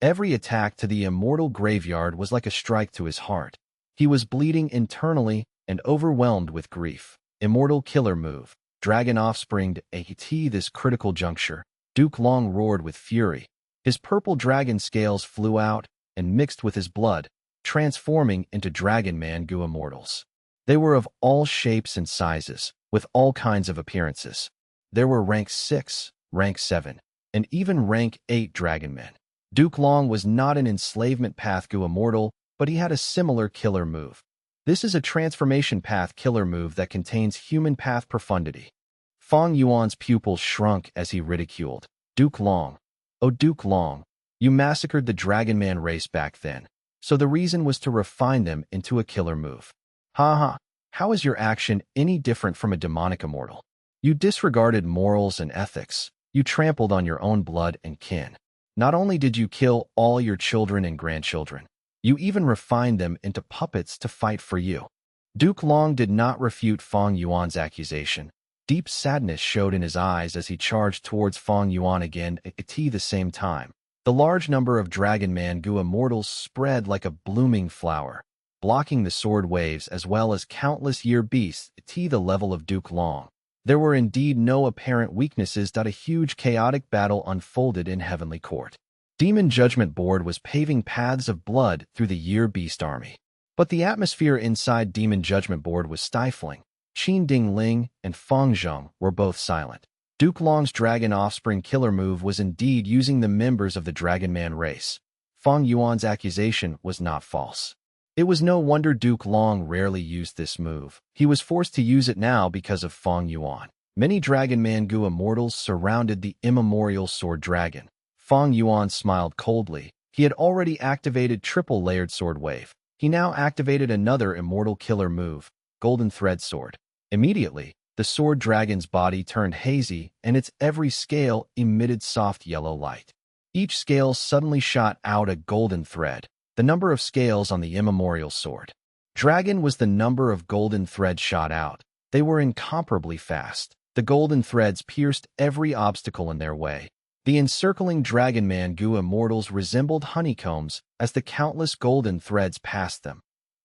Every attack to the immortal graveyard was like a strike to his heart. He was bleeding internally and overwhelmed with grief. Immortal killer move. Dragon offspring at this critical juncture. Duke Long roared with fury. His purple dragon scales flew out and mixed with his blood, transforming into Dragon Man Goo immortals. They were of all shapes and sizes, with all kinds of appearances. There were rank 6, rank 7, and even rank 8 Dragon Men. Duke Long was not an enslavement path Goo immortal, but he had a similar killer move. This is a transformation path killer move that contains human path profundity. Fang Yuan's pupils shrunk as he ridiculed. Duke Long. Oh, Duke Long, you massacred the Dragon Man race back then. So the reason was to refine them into a killer move. Ha. How is your action any different from a demonic immortal? You disregarded morals and ethics. You trampled on your own blood and kin. Not only did you kill all your children and grandchildren, you even refined them into puppets to fight for you. Duke Long did not refute Fang Yuan's accusation. Deep sadness showed in his eyes as he charged towards Fang Yuan again at the same time. The large number of Dragon Man Goo immortals spread like a blooming flower, blocking the sword waves as well as countless year beasts at the level of Duke Long. There were indeed no apparent weaknesses. A huge chaotic battle unfolded in Heavenly Court. Demon Judgment Board was paving paths of blood through the year beast army. But the atmosphere inside Demon Judgment Board was stifling. Qin Ding Ling and Feng Zheng were both silent. Duke Long's dragon offspring killer move was indeed using the members of the Dragon Man race. Fang Yuan's accusation was not false. It was no wonder Duke Long rarely used this move. He was forced to use it now because of Fang Yuan. Many Dragon Man Goo immortals surrounded the immemorial sword dragon. Fang Yuan smiled coldly. He had already activated triple-layered sword wave. He now activated another immortal killer move, Golden Thread Sword. Immediately, the sword dragon's body turned hazy and its every scale emitted soft yellow light. Each scale suddenly shot out a golden thread, the number of scales on the immemorial sword. Dragon was the number of golden threads shot out. They were incomparably fast. The golden threads pierced every obstacle in their way. The encircling Dragon Man Goo immortals resembled honeycombs as the countless golden threads passed them.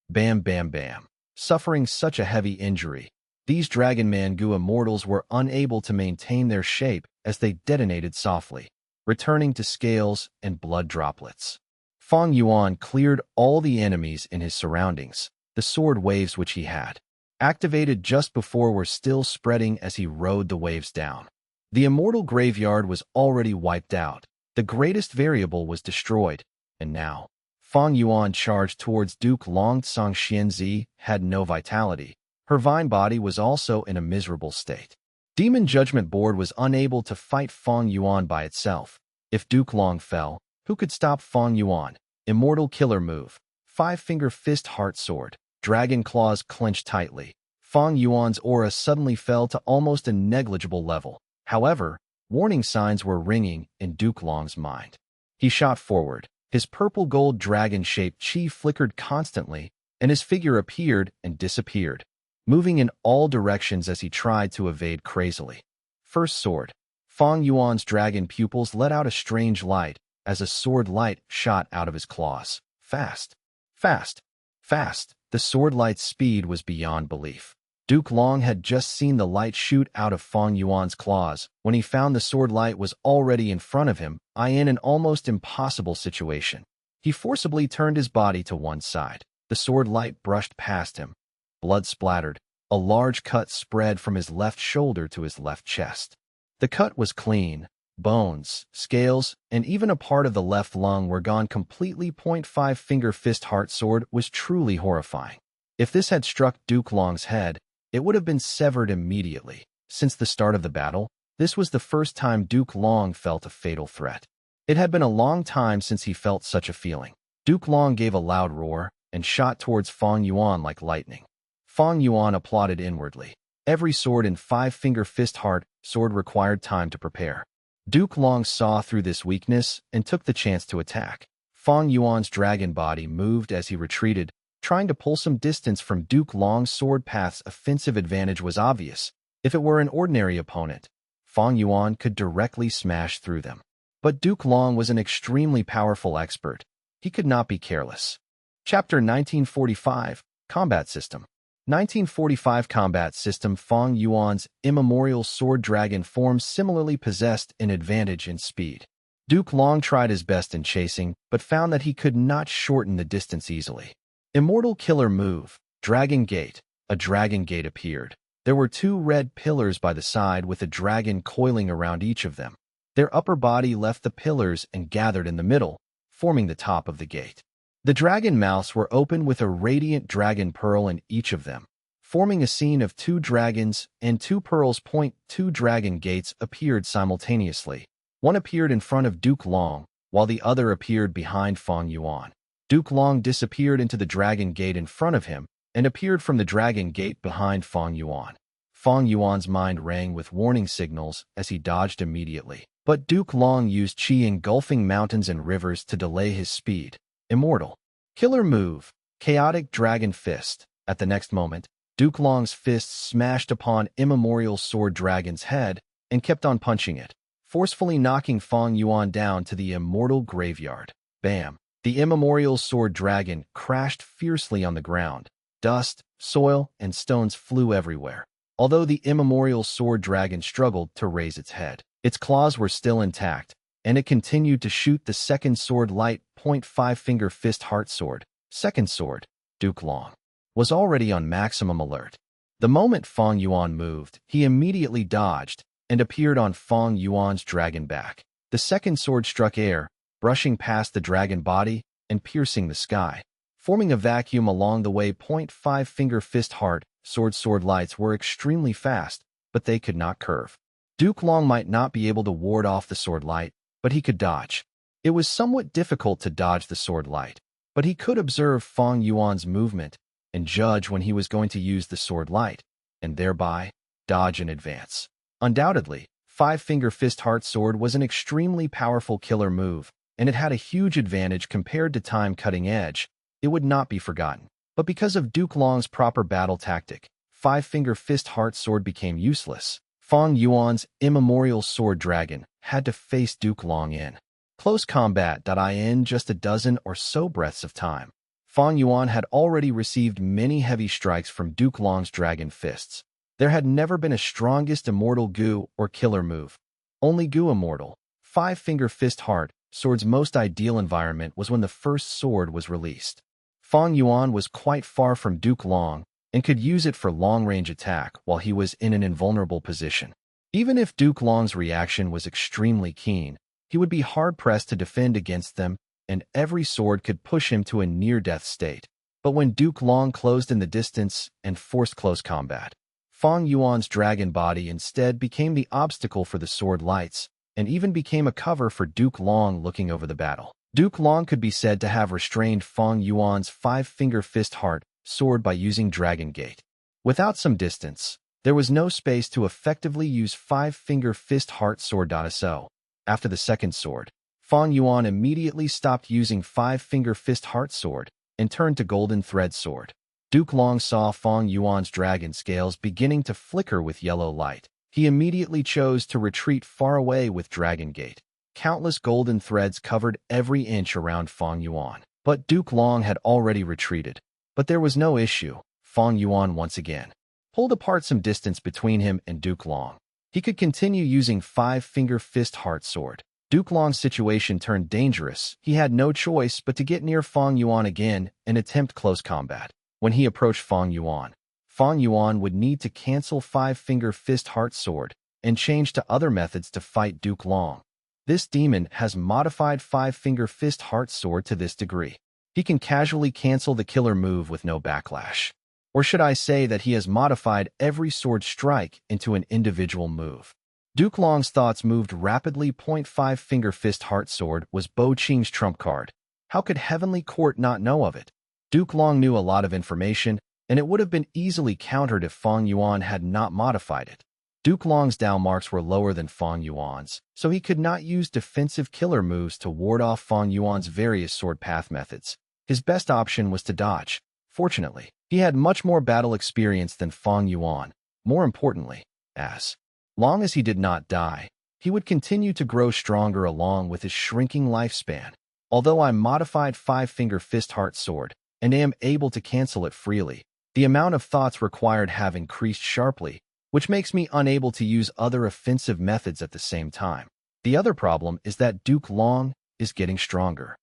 Bam, bam, bam. Suffering such a heavy injury, these Dragon Man Goo immortals were unable to maintain their shape as they detonated softly, returning to scales and blood droplets. Fang Yuan cleared all the enemies in his surroundings. The sword waves which he had activated just before were still spreading as he rode the waves down. The immortal graveyard was already wiped out. The greatest variable was destroyed, and now Fang Yuan charged towards Duke Long. Tsang Xianzi had no vitality. Her vine body was also in a miserable state. Demon Judgment Board was unable to fight Fang Yuan by itself. If Duke Long fell, who could stop Fang Yuan? Immortal killer move. Five-finger fist heart sword. Dragon claws clenched tightly. Fang Yuan's aura suddenly fell to almost a negligible level. However, warning signs were ringing in Duke Long's mind. He shot forward. His purple-gold dragon-shaped chi flickered constantly, and his figure appeared and disappeared, moving in all directions as he tried to evade crazily. First sword. Fang Yuan's dragon pupils let out a strange light as a sword light shot out of his claws. Fast, fast, fast. The sword light's speed was beyond belief. Duke Long had just seen the light shoot out of Fang Yuan's claws when he found the sword light was already in front of him, in an almost impossible situation. He forcibly turned his body to one side. The sword light brushed past him. Blood splattered. A large cut spread from his left shoulder to his left chest. The cut was clean. Bones, scales, and even a part of the left lung were gone completely. 5-finger fist heart sword was truly horrifying. If this had struck Duke Long's head, it would have been severed immediately. Since the start of the battle, this was the first time Duke Long felt a fatal threat. It had been a long time since he felt such a feeling. Duke Long gave a loud roar and shot towards Fang Yuan like lightning. Fang Yuan applauded inwardly. Every sword in five-finger fist heart sword required time to prepare. Duke Long saw through this weakness and took the chance to attack. Fang Yuan's dragon body moved as he retreated, trying to pull some distance from Duke Long's sword path's offensive advantage was obvious. If it were an ordinary opponent, Fang Yuan could directly smash through them. But Duke Long was an extremely powerful expert. He could not be careless. Chapter 1945, Combat System. 1945 Combat System. Fang Yuan's immemorial sword dragon forms similarly possessed an advantage in speed. Duke Long tried his best in chasing, but found that he could not shorten the distance easily. Immortal Killer Move, Dragon Gate. A dragon gate appeared. There were two red pillars by the side with a dragon coiling around each of them. Their upper body left the pillars and gathered in the middle, forming the top of the gate. The dragon mouths were open with a radiant dragon pearl in each of them, forming a scene of two dragons and two pearls. Two dragon gates appeared simultaneously. One appeared in front of Duke Long, while the other appeared behind Fang Yuan. Duke Long disappeared into the dragon gate in front of him and appeared from the dragon gate behind Fang Yuan. Fang Yuan's mind rang with warning signals as he dodged immediately. But Duke Long used Qi engulfing mountains and rivers to delay his speed. Immortal Killer Move, Chaotic Dragon Fist. At the next moment, Duke Long's fists smashed upon immemorial sword dragon's head and kept on punching it, forcefully knocking Fang Yuan down to the immortal graveyard. Bam! The immemorial sword dragon crashed fiercely on the ground. Dust, soil, and stones flew everywhere. Although the immemorial sword dragon struggled to raise its head, its claws were still intact, and it continued to shoot the second sword light. Five-finger fist heart sword. Second sword. Duke Long was already on maximum alert. The moment Fang Yuan moved, he immediately dodged and appeared on Fang Yuan's dragon back. The second sword struck air, brushing past the dragon body and piercing the sky, forming a vacuum along the way. Five-finger fist heart sword lights were extremely fast, but they could not curve. Duke Long might not be able to ward off the sword light, but he could dodge. It was somewhat difficult to dodge the sword light, but he could observe Fang Yuan's movement and judge when he was going to use the sword light, and thereby dodge in advance. Undoubtedly, five-finger fist heart sword was an extremely powerful killer move, and it had a huge advantage compared to time cutting edge. It would not be forgotten. But because of Duke Long's proper battle tactic, five-finger fist heart sword became useless. Fang Yuan's immemorial sword dragon had to face Duke Long in close combat. In just a dozen or so breaths of time, Fang Yuan had already received many heavy strikes from Duke Long's dragon fists. There had never been a strongest immortal Gu or killer move. Only Gu immortal, five-finger fist heart sword's most ideal environment was when the first sword was released. Fang Yuan was quite far from Duke Long and could use it for long-range attack while he was in an invulnerable position. Even if Duke Long's reaction was extremely keen, he would be hard-pressed to defend against them, and every sword could push him to a near-death state. But when Duke Long closed in the distance and forced close combat, Fang Yuan's dragon body instead became the obstacle for the sword lights, and even became a cover for Duke Long looking over the battle. Duke Long could be said to have restrained Fang Yuan's five-finger fist heart sword by using Dragon Gate. Without some distance, there was no space to effectively use five-finger fist heart sword. So, after the second sword, Fang Yuan immediately stopped using five-finger fist heart sword and turned to golden thread sword. Duke Long saw Fang Yuan's dragon scales beginning to flicker with yellow light. He immediately chose to retreat far away with Dragon Gate. Countless golden threads covered every inch around Fang Yuan. But Duke Long had already retreated. But there was no issue. Fang Yuan once again pulled apart some distance between him and Duke Long. He could continue using five-finger fist heart sword. Duke Long's situation turned dangerous. He had no choice but to get near Fang Yuan again and attempt close combat. When he approached Fang Yuan would need to cancel five-finger fist heart sword and change to other methods to fight Duke Long. This demon has modified five-finger fist heart sword to this degree. He can casually cancel the killer move with no backlash. Or should I say that he has modified every sword strike into an individual move? Duke Long's thoughts moved rapidly. .5 Finger Fist Heart Sword was Bo Qing's trump card. How could Heavenly Court not know of it? Duke Long knew a lot of information, and it would have been easily countered if Fang Yuan had not modified it. Duke Long's Dao marks were lower than Fang Yuan's, so he could not use defensive killer moves to ward off Fang Yuan's various sword path methods. His best option was to dodge. Fortunately, he had much more battle experience than Fang Yuan. More importantly, as long as he did not die, he would continue to grow stronger along with his shrinking lifespan. Although I modified 5-Finger Fist Heart Sword and am able to cancel it freely, the amount of thoughts required have increased sharply, which makes me unable to use other offensive methods at the same time. The other problem is that Duke Long is getting stronger.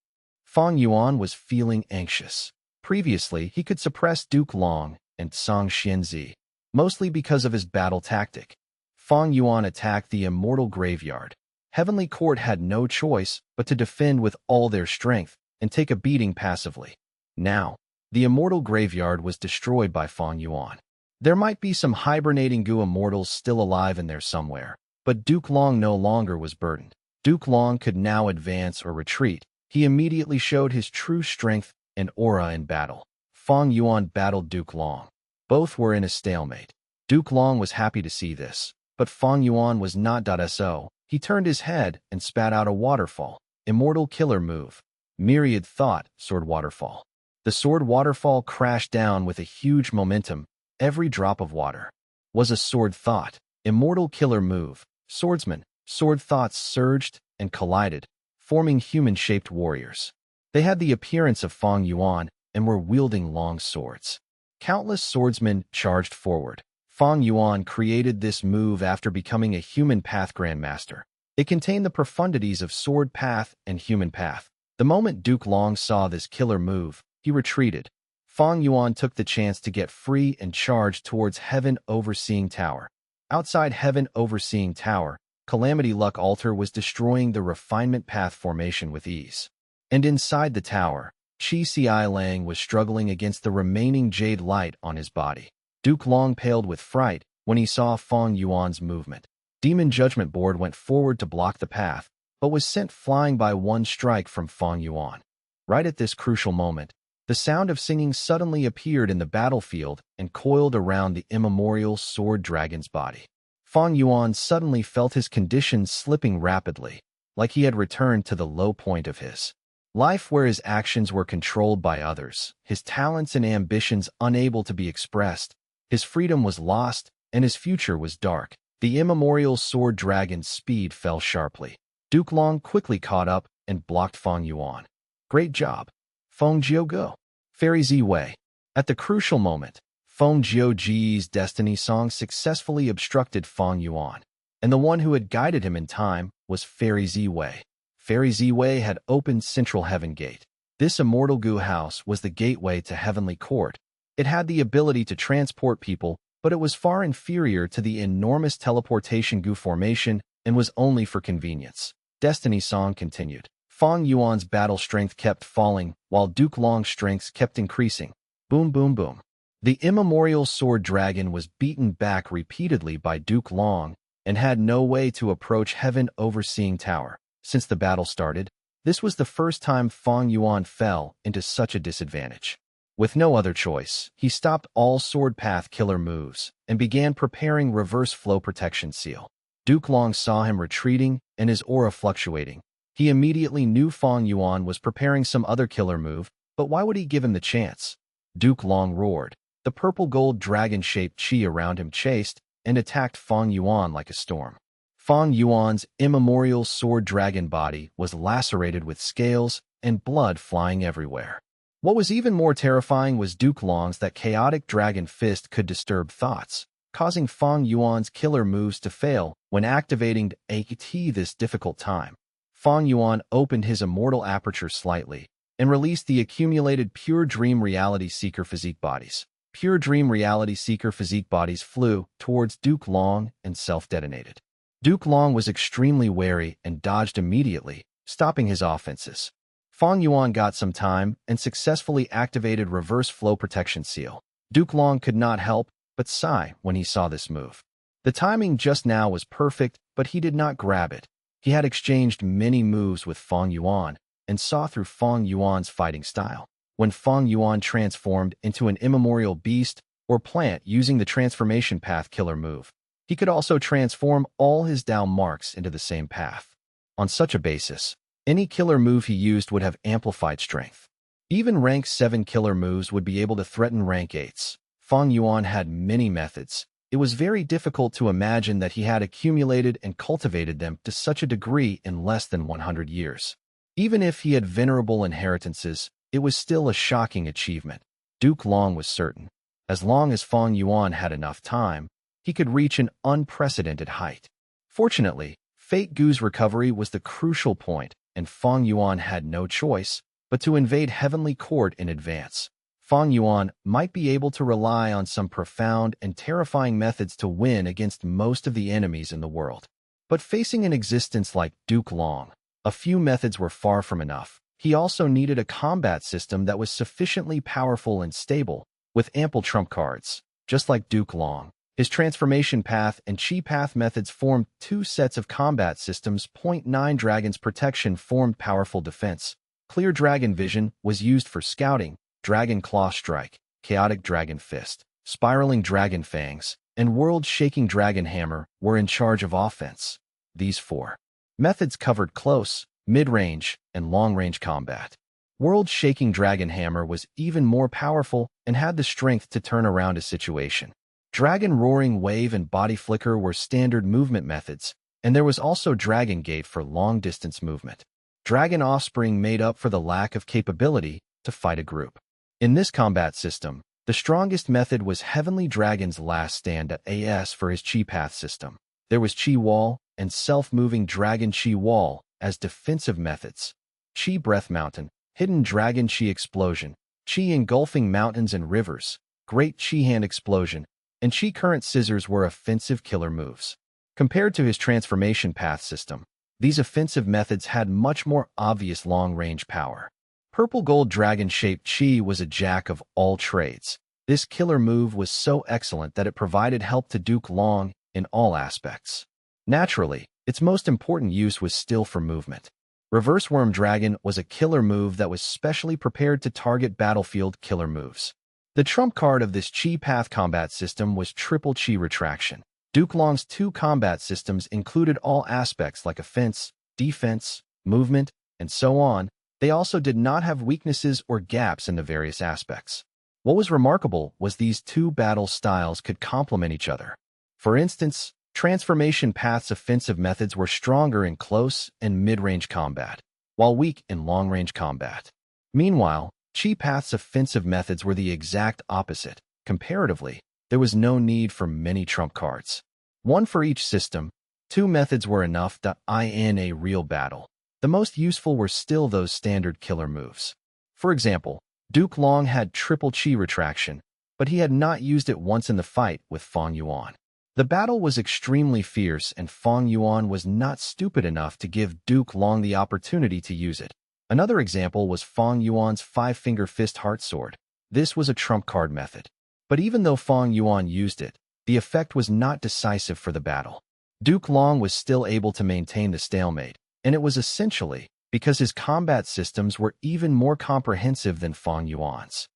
Fang Yuan was feeling anxious. Previously, he could suppress Duke Long and Song Xianzi, mostly because of his battle tactic. Fang Yuan attacked the Immortal Graveyard. Heavenly Court had no choice but to defend with all their strength and take a beating passively. Now, the Immortal Graveyard was destroyed by Fang Yuan. There might be some hibernating Gu Immortals still alive in there somewhere, but Duke Long no longer was burdened. Duke Long could now advance or retreat. He immediately showed his true strength and aura in battle. Fang Yuan battled Duke Long. Both were in a stalemate. Duke Long was happy to see this, but Fang Yuan was not. So he turned his head and spat out a waterfall. Immortal killer move. Myriad Thought Sword Waterfall. The sword waterfall crashed down with a huge momentum. Every drop of water was a sword thought. Immortal killer move. Swordsman. Sword thoughts surged and collided, forming human-shaped warriors. They had the appearance of Fang Yuan and were wielding long swords. Countless swordsmen charged forward. Fang Yuan created this move after becoming a human path grandmaster. It contained the profundities of sword path and human path. The moment Duke Long saw this killer move, he retreated. Fang Yuan took the chance to get free and charged towards Heaven Overseeing Tower. Outside Heaven Overseeing Tower, Calamity Luck Altar was destroying the refinement path formation with ease. And inside the tower, Qi Ci Lang was struggling against the remaining jade light on his body. Duke Long paled with fright when he saw Fang Yuan's movement. Demon Judgment Board went forward to block the path, but was sent flying by one strike from Fang Yuan. Right at this crucial moment, the sound of singing suddenly appeared in the battlefield and coiled around the immemorial sword dragon's body. Fang Yuan suddenly felt his condition slipping rapidly, like he had returned to the low point of his life where his actions were controlled by others, his talents and ambitions unable to be expressed. His freedom was lost, and his future was dark. The immemorial sword dragon's speed fell sharply. Duke Long quickly caught up and blocked Fang Yuan. Great job, Feng Jiuge. Fairy Z Wei. At the crucial moment, Feng Jiuge's destiny song successfully obstructed Fang Yuan, and the one who had guided him in time was Fairy Z Wei. Fairy Z Wei had opened Central Heaven Gate. This immortal Gu house was the gateway to Heavenly Court. It had the ability to transport people, but it was far inferior to the enormous teleportation Gu formation and was only for convenience. Destiny Song continued. Fang Yuan's battle strength kept falling, while Duke Long's strengths kept increasing. Boom, boom, boom. The immemorial sword dragon was beaten back repeatedly by Duke Long and had no way to approach Heaven Overseeing Tower. Since the battle started, this was the first time Fang Yuan fell into such a disadvantage. With no other choice, he stopped all sword path killer moves and began preparing reverse flow protection seal. Duke Long saw him retreating and his aura fluctuating. He immediately knew Fang Yuan was preparing some other killer move, but why would he give him the chance? Duke Long roared. The purple-gold dragon-shaped chi around him chased and attacked Fang Yuan like a storm. Fang Yuan's immemorial sword dragon body was lacerated with scales and blood flying everywhere. What was even more terrifying was Duke Long's that chaotic dragon fist could disturb thoughts, causing Fang Yuan's killer moves to fail when activating this difficult time. Fang Yuan opened his immortal aperture slightly and released the accumulated Pure Dream Reality Seeker physique bodies. Pure Dream Reality Seeker physique bodies flew towards Duke Long and self-detonated. Duke Long was extremely wary and dodged immediately, stopping his offenses. Fang Yuan got some time and successfully activated Reverse Flow Protection Seal. Duke Long could not help but sigh when he saw this move. The timing just now was perfect, but he did not grab it. He had exchanged many moves with Fang Yuan and saw through Fang Yuan's fighting style. When Fang Yuan transformed into an immemorial beast or plant using the transformation path killer move, he could also transform all his Dao marks into the same path. On such a basis, any killer move he used would have amplified strength. Even rank 7 killer moves would be able to threaten rank 8s. Fang Yuan had many methods. It was very difficult to imagine that he had accumulated and cultivated them to such a degree in less than 100 years. Even if he had venerable inheritances, it was still a shocking achievement. Duke Long was certain. As long as Fang Yuan had enough time, he could reach an unprecedented height. Fortunately, Fate Gu's recovery was the crucial point, and Fang Yuan had no choice but to invade Heavenly Court in advance. Fang Yuan might be able to rely on some profound and terrifying methods to win against most of the enemies in the world. But facing an existence like Duke Long, a few methods were far from enough. He also needed a combat system that was sufficiently powerful and stable, with ample trump cards. Just like Duke Long, his transformation path and chi path methods formed two sets of combat systems. 9 Dragon's protection formed powerful defense. Clear Dragon Vision was used for scouting, Dragon Claw Strike, Chaotic Dragon Fist, Spiraling Dragon Fangs, and World-Shaking Dragon Hammer were in charge of offense. These 4 methods covered close, mid-range, and long-range combat. World-Shaking Dragon Hammer was even more powerful and had the strength to turn around a situation. Dragon Roaring Wave and Body Flicker were standard movement methods, and there was also Dragon Gate for long-distance movement. Dragon Offspring made up for the lack of capability to fight a group. In this combat system, the strongest method was Heavenly Dragon's Last Stand AS for his Chi Path system. There was Chi Wall and Self-Moving Dragon Chi Wall as defensive methods. Chi Breath Mountain, Hidden Dragon Chi Explosion, Chi Engulfing Mountains and Rivers, Great Chi Hand Explosion, and Chi Current Scissors were offensive killer moves. Compared to his transformation path system, these offensive methods had much more obvious long-range power. Purple Gold Dragon-Shaped Chi was a jack of all trades. This killer move was so excellent that it provided help to Duke Long in all aspects. Naturally, its most important use was still for movement. Reverse Worm Dragon was a killer move that was specially prepared to target battlefield killer moves. The trump card of this Chi Path combat system was Triple Chi Retraction. Duke Long's 2 combat systems included all aspects like offense, defense, movement, and so on. They also did not have weaknesses or gaps in the various aspects. What was remarkable was these 2 battle styles could complement each other. For instance, Transformation Path's offensive methods were stronger in close and mid-range combat, while weak in long-range combat. Meanwhile, Chi Path's offensive methods were the exact opposite. Comparatively, there was no need for many trump cards. 1 for each system. 2 methods were enough to in a real battle. The most useful were still those standard killer moves. For example, Duke Long had Triple Chi Retraction, but he had not used it once in the fight with Fang Yuan. The battle was extremely fierce, and Fang Yuan was not stupid enough to give Duke Long the opportunity to use it. Another example was Fang Yuan's 5-Finger Fist Heart Sword. This was a trump card method. But even though Fang Yuan used it, the effect was not decisive for the battle. Duke Long was still able to maintain the stalemate, and it was essentially because his combat systems were even more comprehensive than Fang Yuan's.